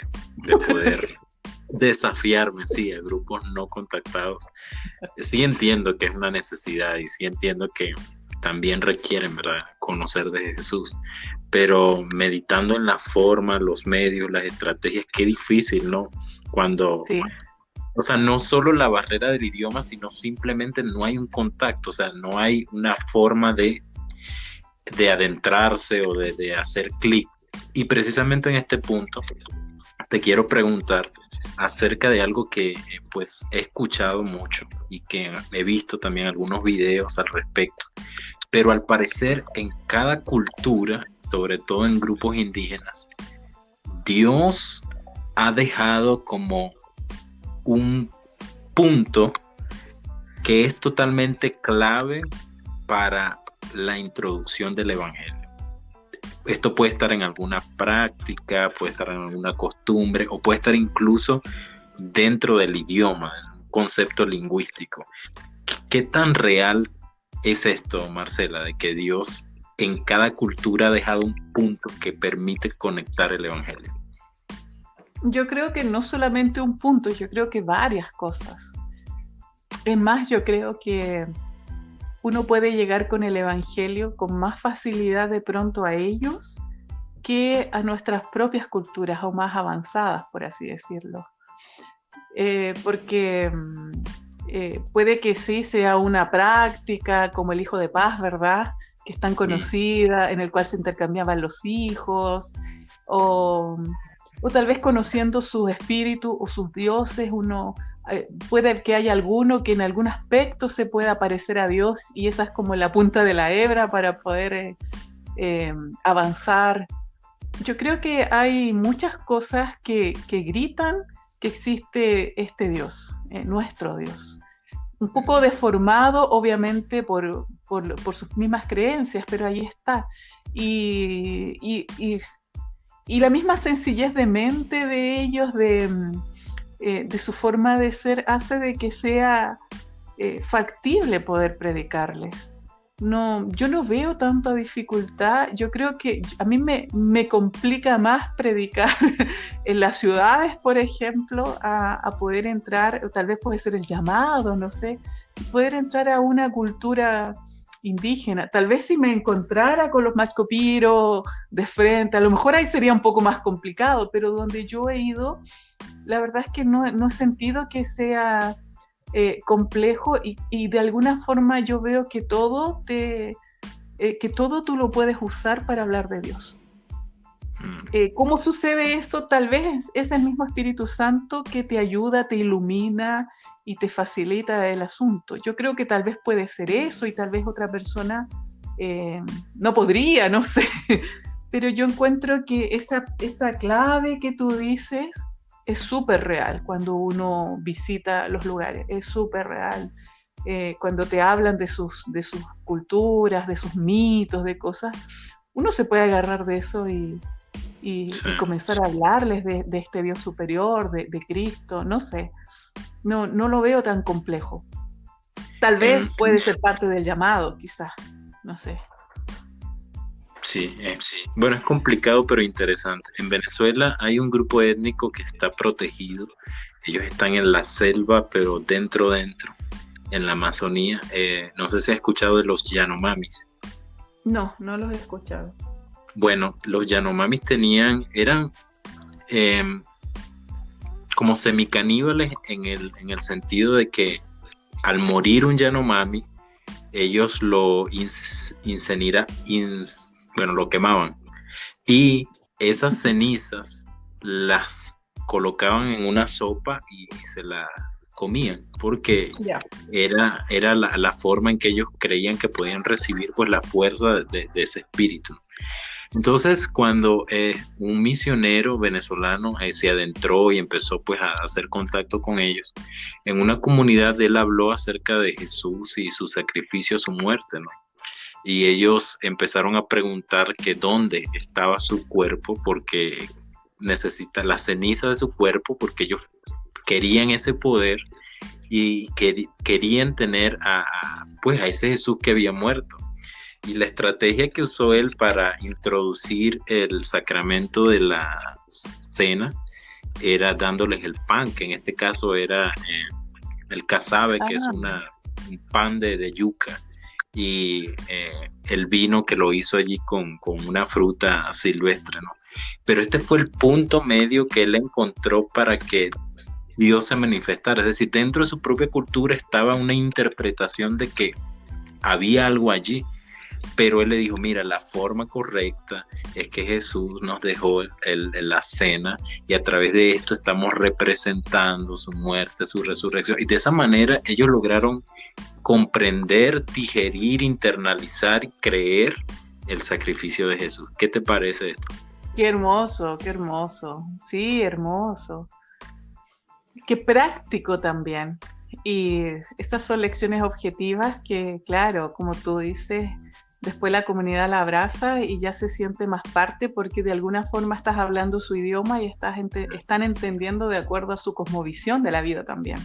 poder desafiarme, sí, a grupos no contactados. Sí entiendo que es una necesidad y sí entiendo que también requieren, ¿verdad?, conocer de Jesús, pero meditando en la forma, los medios, las estrategias, qué difícil, ¿no? Cuando, sí. O sea, no solo la barrera del idioma, sino simplemente no hay un contacto, o sea, no hay una forma de adentrarse o de hacer clic. Y precisamente en este punto te quiero preguntar acerca de algo que pues he escuchado mucho y que he visto también algunos videos al respecto, pero al parecer en cada cultura, sobre todo en grupos indígenas, Dios ha dejado como un punto que es totalmente clave para la introducción del evangelio. Esto puede estar en alguna práctica, puede estar en alguna costumbre o puede estar incluso dentro del idioma, en un concepto lingüístico. ¿Qué tan real es esto, Marcela, de que Dios en cada cultura ha dejado un punto que permite conectar el evangelio? Yo creo que no solamente un punto, yo creo que varias cosas. Es más, yo creo que uno puede llegar con el evangelio con más facilidad de pronto a ellos que a nuestras propias culturas o más avanzadas, por así decirlo. Porque puede que sí sea una práctica como el hijo de paz, ¿verdad?, que es tan conocida, en el cual se intercambiaban los hijos, o tal vez conociendo sus espíritus o sus dioses, uno puede que haya alguno que en algún aspecto se pueda parecer a Dios, y esa es como la punta de la hebra para poder avanzar. Yo creo que hay muchas cosas que gritan que existe este Dios, nuestro Dios. Un poco deformado, obviamente, por sus mismas creencias, pero ahí está. Y la misma sencillez de mente de ellos, de su forma de ser, hace de que sea factible poder predicarles. no, yo no veo tanta dificultad. Yo creo que a mí me complica más predicar en las ciudades, por ejemplo, a poder entrar, o tal vez puede ser el llamado, no sé, poder entrar a una cultura indígena. Tal vez si me encontrara con los Machcopiro de frente, a lo mejor ahí sería un poco más complicado, pero donde yo he ido, la verdad es que no he sentido que sea complejo y de alguna forma yo veo que que todo tú lo puedes usar para hablar de Dios. ¿Cómo sucede eso? Tal vez es el mismo Espíritu Santo que te ayuda, te ilumina y te facilita el asunto. Yo creo que tal vez puede ser eso y tal vez otra persona no podría, no sé. Pero yo encuentro que esa clave que tú dices es súper real cuando uno visita los lugares, es súper real. Cuando te hablan de sus culturas, de sus mitos, de cosas, uno se puede agarrar de eso y comenzar a hablarles de este Dios superior, de Cristo, no sé. No lo veo tan complejo. Tal vez puede ser parte del llamado, quizás, no sé. Sí, sí. Bueno, es complicado pero interesante. En Venezuela hay un grupo étnico que está protegido. Ellos están en la selva, pero dentro, en la Amazonía. No sé si has escuchado de los Yanomamis. No los he escuchado. Bueno, los Yanomamis eran como semicaníbales en el sentido de que al morir un Yanomami, ellos lo lo quemaban. Y esas cenizas las colocaban en una sopa y se las comían, porque era la forma en que ellos creían que podían recibir pues la fuerza de ese espíritu. Entonces, cuando un misionero venezolano se adentró y empezó pues a hacer contacto con ellos, en una comunidad él habló acerca de Jesús y su sacrificio, su muerte, ¿no? Y ellos empezaron a preguntar que dónde estaba su cuerpo, porque necesita la ceniza de su cuerpo, porque ellos querían ese poder y querían tener a ese Jesús que había muerto. Y la estrategia que usó él para introducir el sacramento de la cena era dándoles el pan, que en este caso era el casabe, que es un pan de yuca, y el vino que lo hizo allí con una fruta silvestre, ¿no? Pero este fue el punto medio que él encontró para que Dios se manifestara. Es decir, dentro de su propia cultura estaba una interpretación de que había algo allí, pero él le dijo, mira, la forma correcta es que Jesús nos dejó la cena y a través de esto estamos representando su muerte, su resurrección. Y de esa manera ellos lograron comprender, digerir, internalizar y creer el sacrificio de Jesús. ¿Qué te parece esto? Qué hermoso, qué hermoso. Sí, hermoso. Qué práctico también. Y estas son lecciones objetivas que, claro, como tú dices, después la comunidad la abraza y ya se siente más parte porque de alguna forma estás hablando su idioma y están entendiendo de acuerdo a su cosmovisión de la vida también.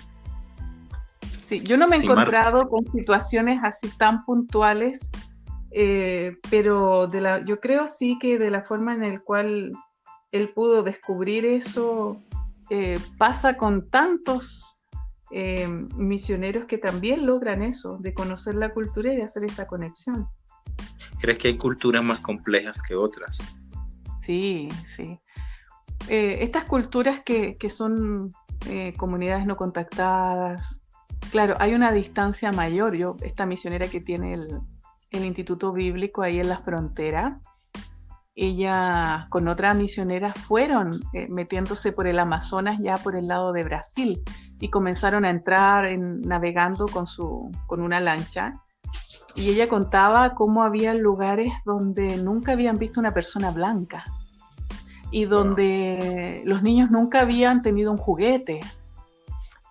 Sí, yo no me he encontrado con situaciones así tan puntuales, pero yo creo sí que de la forma en la cual él pudo descubrir eso, pasa con tantos misioneros que también logran eso, de conocer la cultura y de hacer esa conexión. ¿Crees que hay culturas más complejas que otras? Sí. Estas culturas que son comunidades no contactadas, claro, hay una distancia mayor. Esta misionera que tiene el Instituto Bíblico ahí en la frontera, ella con otra misionera fueron metiéndose por el Amazonas ya por el lado de Brasil y comenzaron a entrar navegando con una lancha. Y ella contaba cómo había lugares donde nunca habían visto una persona blanca y donde los niños nunca habían tenido un juguete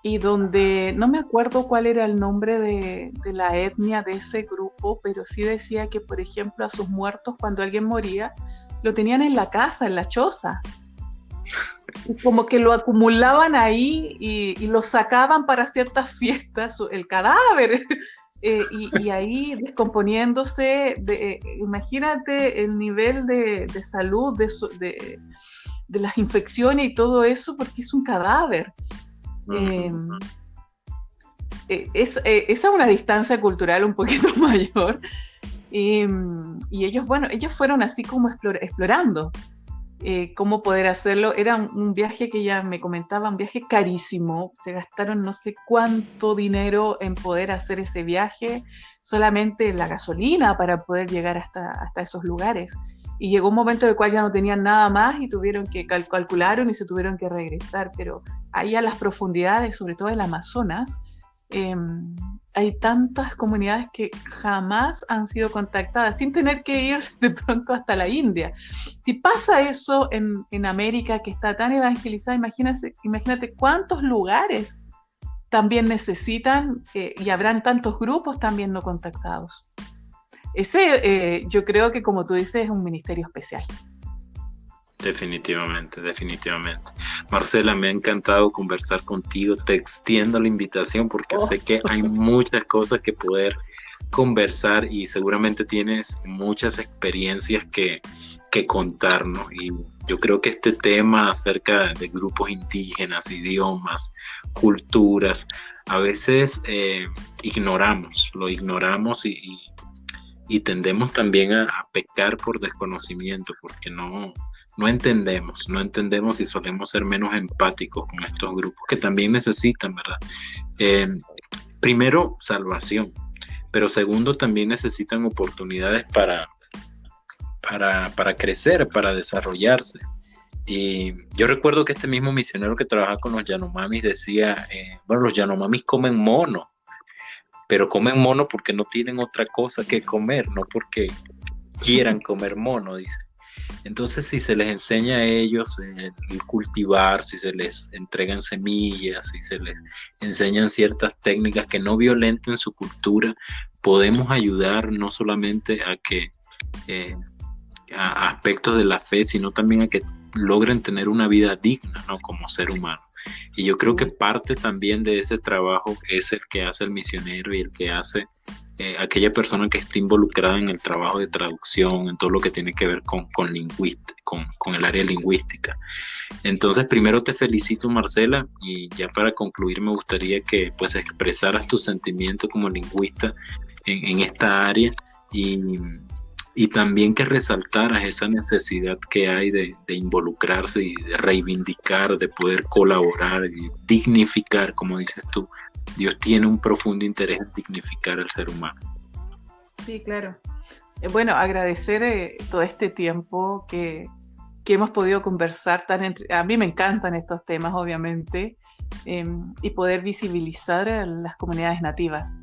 y donde, no me acuerdo cuál era el nombre de la etnia de ese grupo, pero sí decía que, por ejemplo, a sus muertos, cuando alguien moría, lo tenían en la casa, en la choza. Y como que lo acumulaban ahí y lo sacaban para ciertas fiestas, el cadáver. y ahí descomponiéndose, imagínate el nivel de salud, de las infecciones y todo eso, porque es un cadáver. Esa es una distancia cultural un poquito mayor. Y ellos, bueno, ellos fueron así como explorando cómo poder hacerlo. Era un viaje que ya me comentaba, un viaje carísimo. Se gastaron no sé cuánto dinero en poder hacer ese viaje, solamente la gasolina para poder llegar hasta esos lugares. Y llegó un momento en el cual ya no tenían nada más y tuvieron que calcularon y se tuvieron que regresar. Pero ahí a las profundidades, sobre todo el Amazonas, hay tantas comunidades que jamás han sido contactadas sin tener que ir de pronto hasta la India. Si pasa eso en América, que está tan evangelizada, imagínate cuántos lugares también necesitan y habrán tantos grupos también no contactados. Ese, yo creo que, como tú dices, es un ministerio especial. Definitivamente, definitivamente. Marcela, me ha encantado conversar contigo. Te extiendo la invitación porque sé que hay muchas cosas que poder conversar y seguramente tienes muchas experiencias que contarnos. Y yo creo que este tema acerca de grupos indígenas, idiomas, culturas, a veces lo ignoramos y tendemos también a pecar por desconocimiento porque no entendemos y solemos ser menos empáticos con estos grupos que también necesitan, ¿verdad? Primero, salvación, pero segundo, también necesitan oportunidades para crecer, para desarrollarse. Y yo recuerdo que este mismo misionero que trabaja con los Yanomamis decía, los Yanomamis comen mono, pero comen mono porque no tienen otra cosa que comer, no porque quieran comer mono, dice. Entonces, si se les enseña a ellos el cultivar, si se les entregan semillas, si se les enseñan ciertas técnicas que no violenten su cultura, podemos ayudar no solamente a que a aspectos de la fe, sino también a que logren tener una vida digna, ¿no? Como ser humano. Y yo creo que parte también de ese trabajo es el que hace el misionero y el que hace aquella persona que esté involucrada en el trabajo de traducción, en todo lo que tiene que ver con el área lingüística. Entonces, primero te felicito, Marcela, y ya para concluir me gustaría que pues expresaras tu sentimiento como lingüista en esta área y también que resaltaras esa necesidad que hay de involucrarse y de reivindicar, de poder colaborar y dignificar, como dices tú. Dios tiene un profundo interés en dignificar al ser humano. Sí, claro. Bueno, agradecer todo este tiempo que hemos podido conversar. A mí me encantan estos temas, obviamente, y poder visibilizar a las comunidades nativas.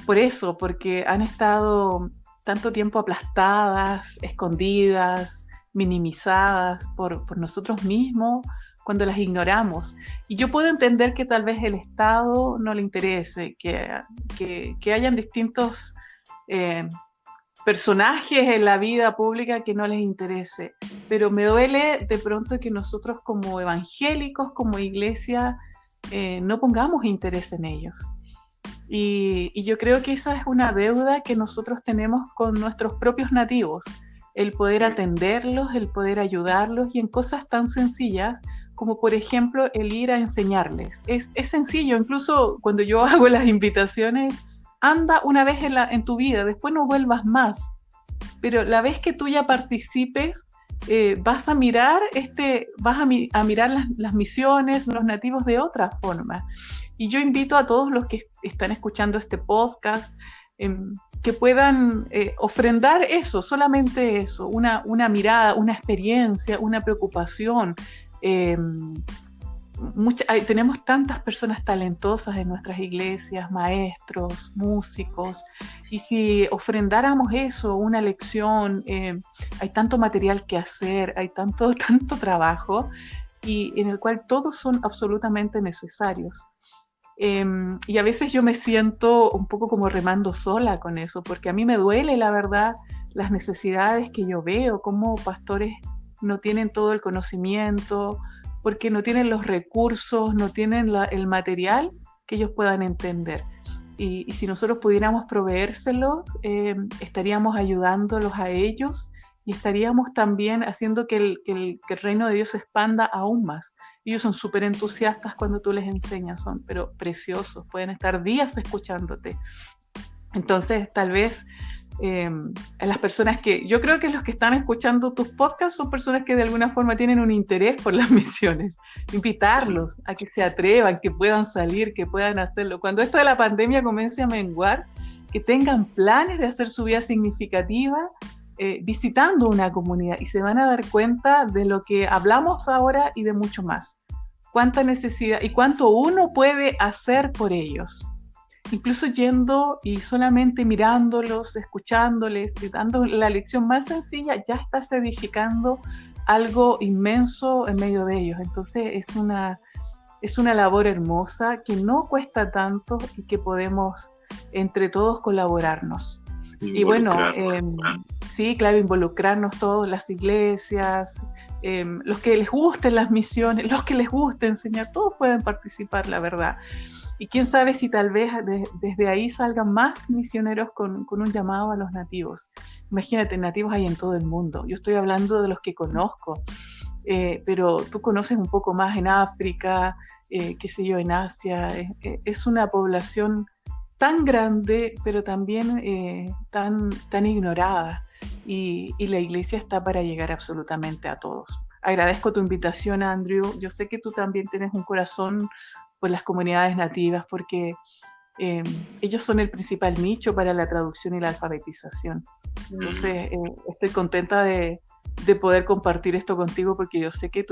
Por eso, porque han estado tanto tiempo aplastadas, escondidas, minimizadas por nosotros mismos, cuando las ignoramos. Y yo puedo entender que tal vez el Estado no le interese, que hayan distintos personajes en la vida pública que no les interese, pero me duele de pronto que nosotros como evangélicos, como iglesia, no pongamos interés en ellos. Y yo creo que esa es una deuda que nosotros tenemos con nuestros propios nativos, el poder atenderlos, el poder ayudarlos y en cosas tan sencillas como por ejemplo el ir a enseñarles. Es sencillo, incluso cuando yo hago las invitaciones, anda una vez en tu vida, después no vuelvas más, pero la vez que tú ya participes, vas a mirar, a mirar las misiones, los nativos de otra forma. Y yo invito a todos los que están escuchando este podcast que puedan ofrendar eso, solamente eso, una mirada, una experiencia, una preocupación. Tenemos tantas personas talentosas en nuestras iglesias, maestros, músicos, y si ofrendáramos eso, una lección, hay tanto material que hacer, hay tanto trabajo, y en el cual todos son absolutamente necesarios. Y a veces yo me siento un poco como remando sola con eso, porque a mí me duele, la verdad, las necesidades que yo veo, cómo pastores no tienen todo el conocimiento, porque no tienen los recursos, no tienen el material que ellos puedan entender. y si nosotros pudiéramos proveérselos, estaríamos ayudándolos a ellos y estaríamos también haciendo que el reino de Dios se expanda aún más. Ellos son súper entusiastas cuando tú les enseñas, son pero preciosos, pueden estar días escuchándote. Entonces, tal vez a las personas yo creo que los que están escuchando tus podcasts son personas que de alguna forma tienen un interés por las misiones. Invitarlos a que se atrevan, que puedan salir, que puedan hacerlo. Cuando esto de la pandemia comience a menguar, que tengan planes de hacer su vida significativa visitando una comunidad, y se van a dar cuenta de lo que hablamos ahora y de mucho más. Cuánta necesidad y cuánto uno puede hacer por ellos. Incluso yendo y solamente mirándolos, escuchándoles y dando la lección más sencilla, ya estás edificando algo inmenso en medio de ellos. Entonces es una labor hermosa que no cuesta tanto y que podemos entre todos colaborarnos. Y bueno, sí, claro, involucrarnos todos, las iglesias, los que les gusten las misiones, los que les guste enseñar, todos pueden participar, la verdad. Y quién sabe si tal vez desde ahí salgan más misioneros con un llamado a los nativos. Imagínate, nativos hay en todo el mundo. Yo estoy hablando de los que conozco, pero tú conoces un poco más en África, qué sé yo, en Asia. Es una población tan grande, pero también tan ignorada. Y la iglesia está para llegar absolutamente a todos. Agradezco tu invitación, Andrew. Yo sé que tú también tienes un corazón por las comunidades nativas, porque ellos son el principal nicho para la traducción y la alfabetización. Entonces, estoy contenta de poder compartir esto contigo, porque yo sé que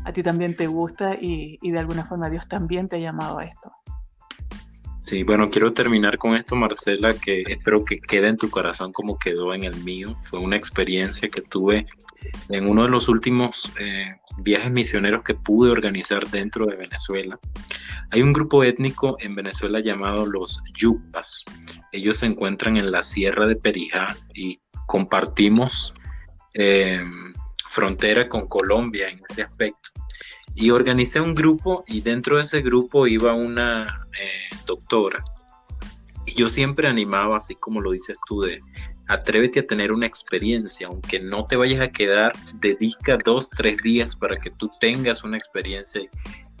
a ti también te gusta y de alguna forma Dios también te ha llamado a esto. Sí, bueno, quiero terminar con esto, Marcela, que espero que quede en tu corazón como quedó en el mío. Fue una experiencia que tuve en uno de los últimos viajes misioneros que pude organizar dentro de Venezuela. Hay un grupo étnico en Venezuela llamado los Yupas. Ellos se encuentran en la Sierra de Perijá y compartimos frontera con Colombia en ese aspecto. Y organicé un grupo, y dentro de ese grupo iba una doctora. Y yo siempre animaba, así como lo dices tú, de atrévete a tener una experiencia, aunque no te vayas a quedar, dedica 2-3 días para que tú tengas una experiencia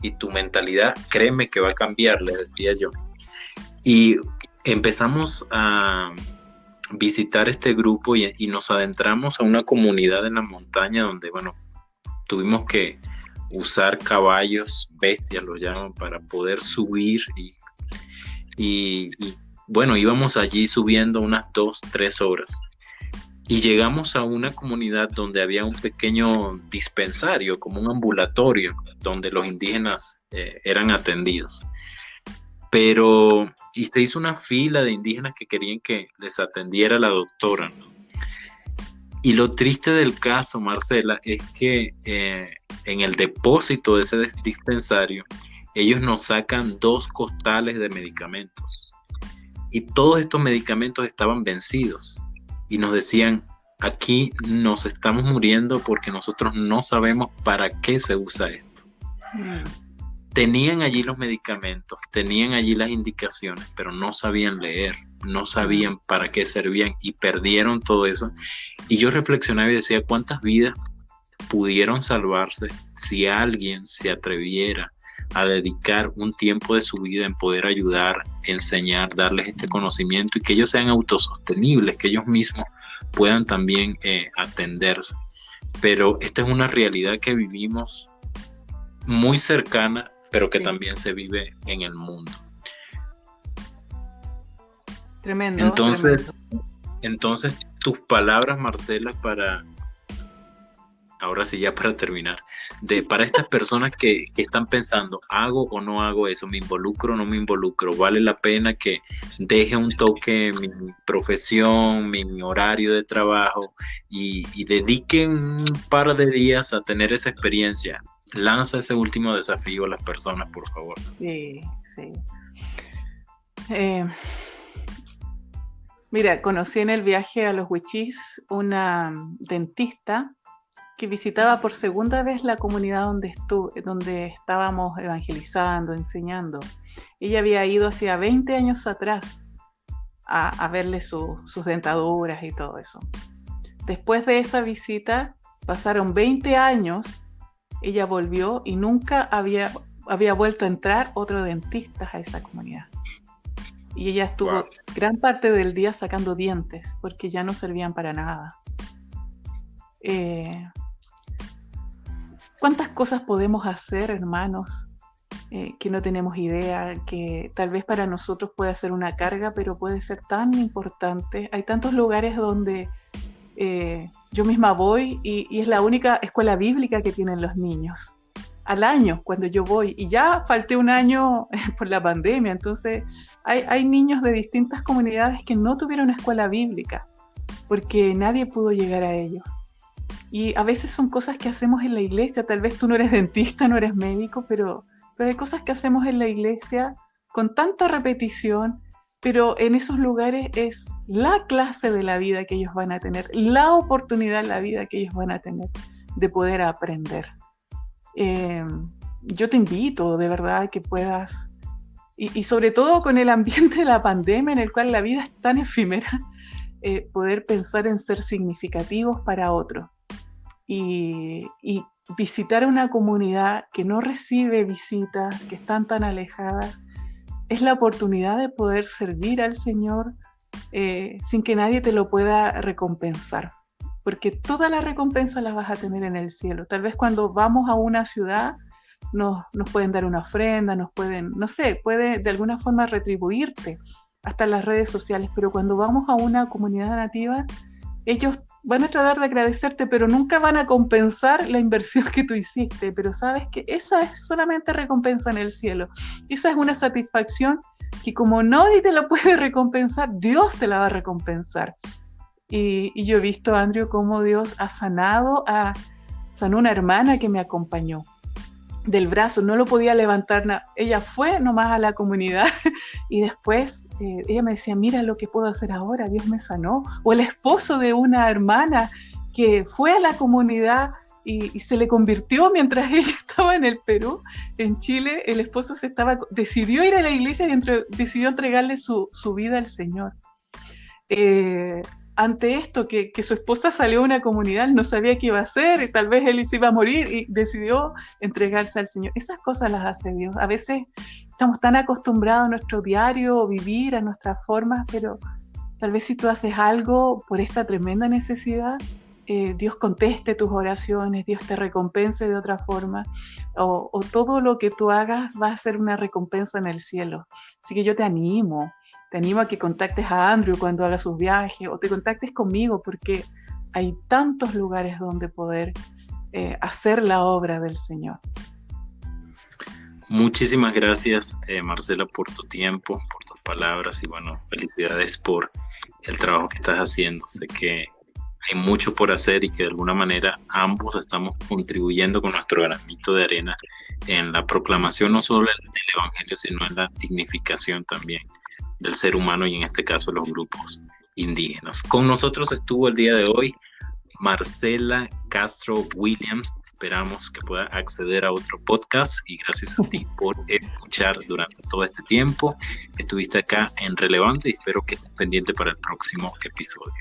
y tu mentalidad, créeme que va a cambiar, le decía yo. Y empezamos a visitar este grupo y nos adentramos a una comunidad en la montaña donde, bueno, tuvimos que usar caballos, bestias los llaman, para poder subir y bueno, íbamos allí subiendo unas 2-3 horas y llegamos a una comunidad donde había un pequeño dispensario, como un ambulatorio, donde los indígenas eran atendidos. Y se hizo una fila de indígenas que querían que les atendiera la doctora, ¿no? Y lo triste del caso, Marcela, es que en el depósito de ese dispensario, ellos nos sacan 2 costales de medicamentos. Y todos estos medicamentos estaban vencidos. Y nos decían, aquí nos estamos muriendo porque nosotros no sabemos para qué se usa esto. Tenían allí los medicamentos, tenían allí las indicaciones, pero no sabían leer, no sabían para qué servían y perdieron todo eso. Y yo reflexionaba y decía, ¿cuántas vidas pudieron salvarse si alguien se atreviera a dedicar un tiempo de su vida en poder ayudar, enseñar, darles este conocimiento y que ellos sean autosostenibles, que ellos mismos puedan también atenderse? Pero esta es una realidad que vivimos muy cercana, pero que también se vive en el mundo. Tremendo. Entonces tus palabras, Marcela, ahora sí, ya para terminar, para estas personas que están pensando, ¿hago o no hago eso? ¿Me involucro o no me involucro? ¿Vale la pena que deje un toque mi profesión, mi horario de trabajo y dedique un par de días a tener esa experiencia? Lanza ese último desafío a las personas, por favor. Sí. Mira, conocí en el viaje a los Wichís una dentista que visitaba por segunda vez la comunidad donde estábamos evangelizando, enseñando. Ella había ido hacía 20 años atrás a verle sus dentaduras y todo eso. Después de esa visita, pasaron 20 años, ella volvió y nunca había vuelto a entrar otro dentista a esa comunidad. Y ella estuvo gran parte del día sacando dientes, porque ya no servían para nada. ¿Cuántas cosas podemos hacer, hermanos, que no tenemos idea, que tal vez para nosotros puede ser una carga, pero puede ser tan importante? Hay tantos lugares donde yo misma voy y es la única escuela bíblica que tienen los niños. Al año, cuando yo voy, y ya falté un año por la pandemia, entonces hay niños de distintas comunidades que no tuvieron escuela bíblica, porque nadie pudo llegar a ellos. Y a veces son cosas que hacemos en la iglesia, tal vez tú no eres dentista, no eres médico, pero hay cosas que hacemos en la iglesia con tanta repetición, pero en esos lugares es la clase de la vida que ellos van a tener, la oportunidad en la vida que ellos van a tener de poder aprender. Yo te invito de verdad que puedas, y sobre todo con el ambiente de la pandemia en el cual la vida es tan efímera, poder pensar en ser significativos para otros y visitar una comunidad que no recibe visitas, que están tan alejadas. Es la oportunidad de poder servir al Señor sin que nadie te lo pueda recompensar, porque toda la recompensa la vas a tener en el cielo. Tal vez cuando vamos a una ciudad nos pueden dar una ofrenda, puede de alguna forma retribuirte, hasta las redes sociales, pero cuando vamos a una comunidad nativa, ellos van a tratar de agradecerte, pero nunca van a compensar la inversión que tú hiciste, pero sabes que esa es solamente recompensa en el cielo. Esa es una satisfacción que como nadie te la puede recompensar, Dios te la va a recompensar. Y yo he visto, Andrew, cómo Dios ha sanó una hermana que me acompañó del brazo, no lo podía levantar, ella fue nomás a la comunidad y después ella me decía, mira lo que puedo hacer ahora, Dios me sanó. O el esposo de una hermana que fue a la comunidad y se le convirtió mientras ella estaba en el Perú, en Chile, el esposo decidió ir a la iglesia y decidió entregarle su vida al Señor. Ante esto, que su esposa salió a una comunidad, no sabía qué iba a hacer, y tal vez él se iba a morir y decidió entregarse al Señor. Esas cosas las hace Dios. A veces estamos tan acostumbrados a nuestro diario vivir, a nuestras formas, pero tal vez si tú haces algo por esta tremenda necesidad, Dios conteste tus oraciones, Dios te recompense de otra forma, o todo lo que tú hagas va a ser una recompensa en el cielo. Así que yo te animo a que contactes a Andrew cuando haga sus viajes, o te contactes conmigo, porque hay tantos lugares donde poder hacer la obra del Señor. Muchísimas gracias, Marcela, por tu tiempo, por tus palabras, y bueno, felicidades por el trabajo que estás haciendo. Sé que hay mucho por hacer y que de alguna manera ambos estamos contribuyendo con nuestro granito de arena en la proclamación no solo del Evangelio, sino en la dignificación también del ser humano, y en este caso los grupos indígenas. Con nosotros estuvo el día de hoy Marcela Castro Williams. Esperamos que pueda acceder a otro podcast, y gracias a ti por escuchar durante todo este tiempo. Estuviste acá en Relevante y espero que estés pendiente para el próximo episodio.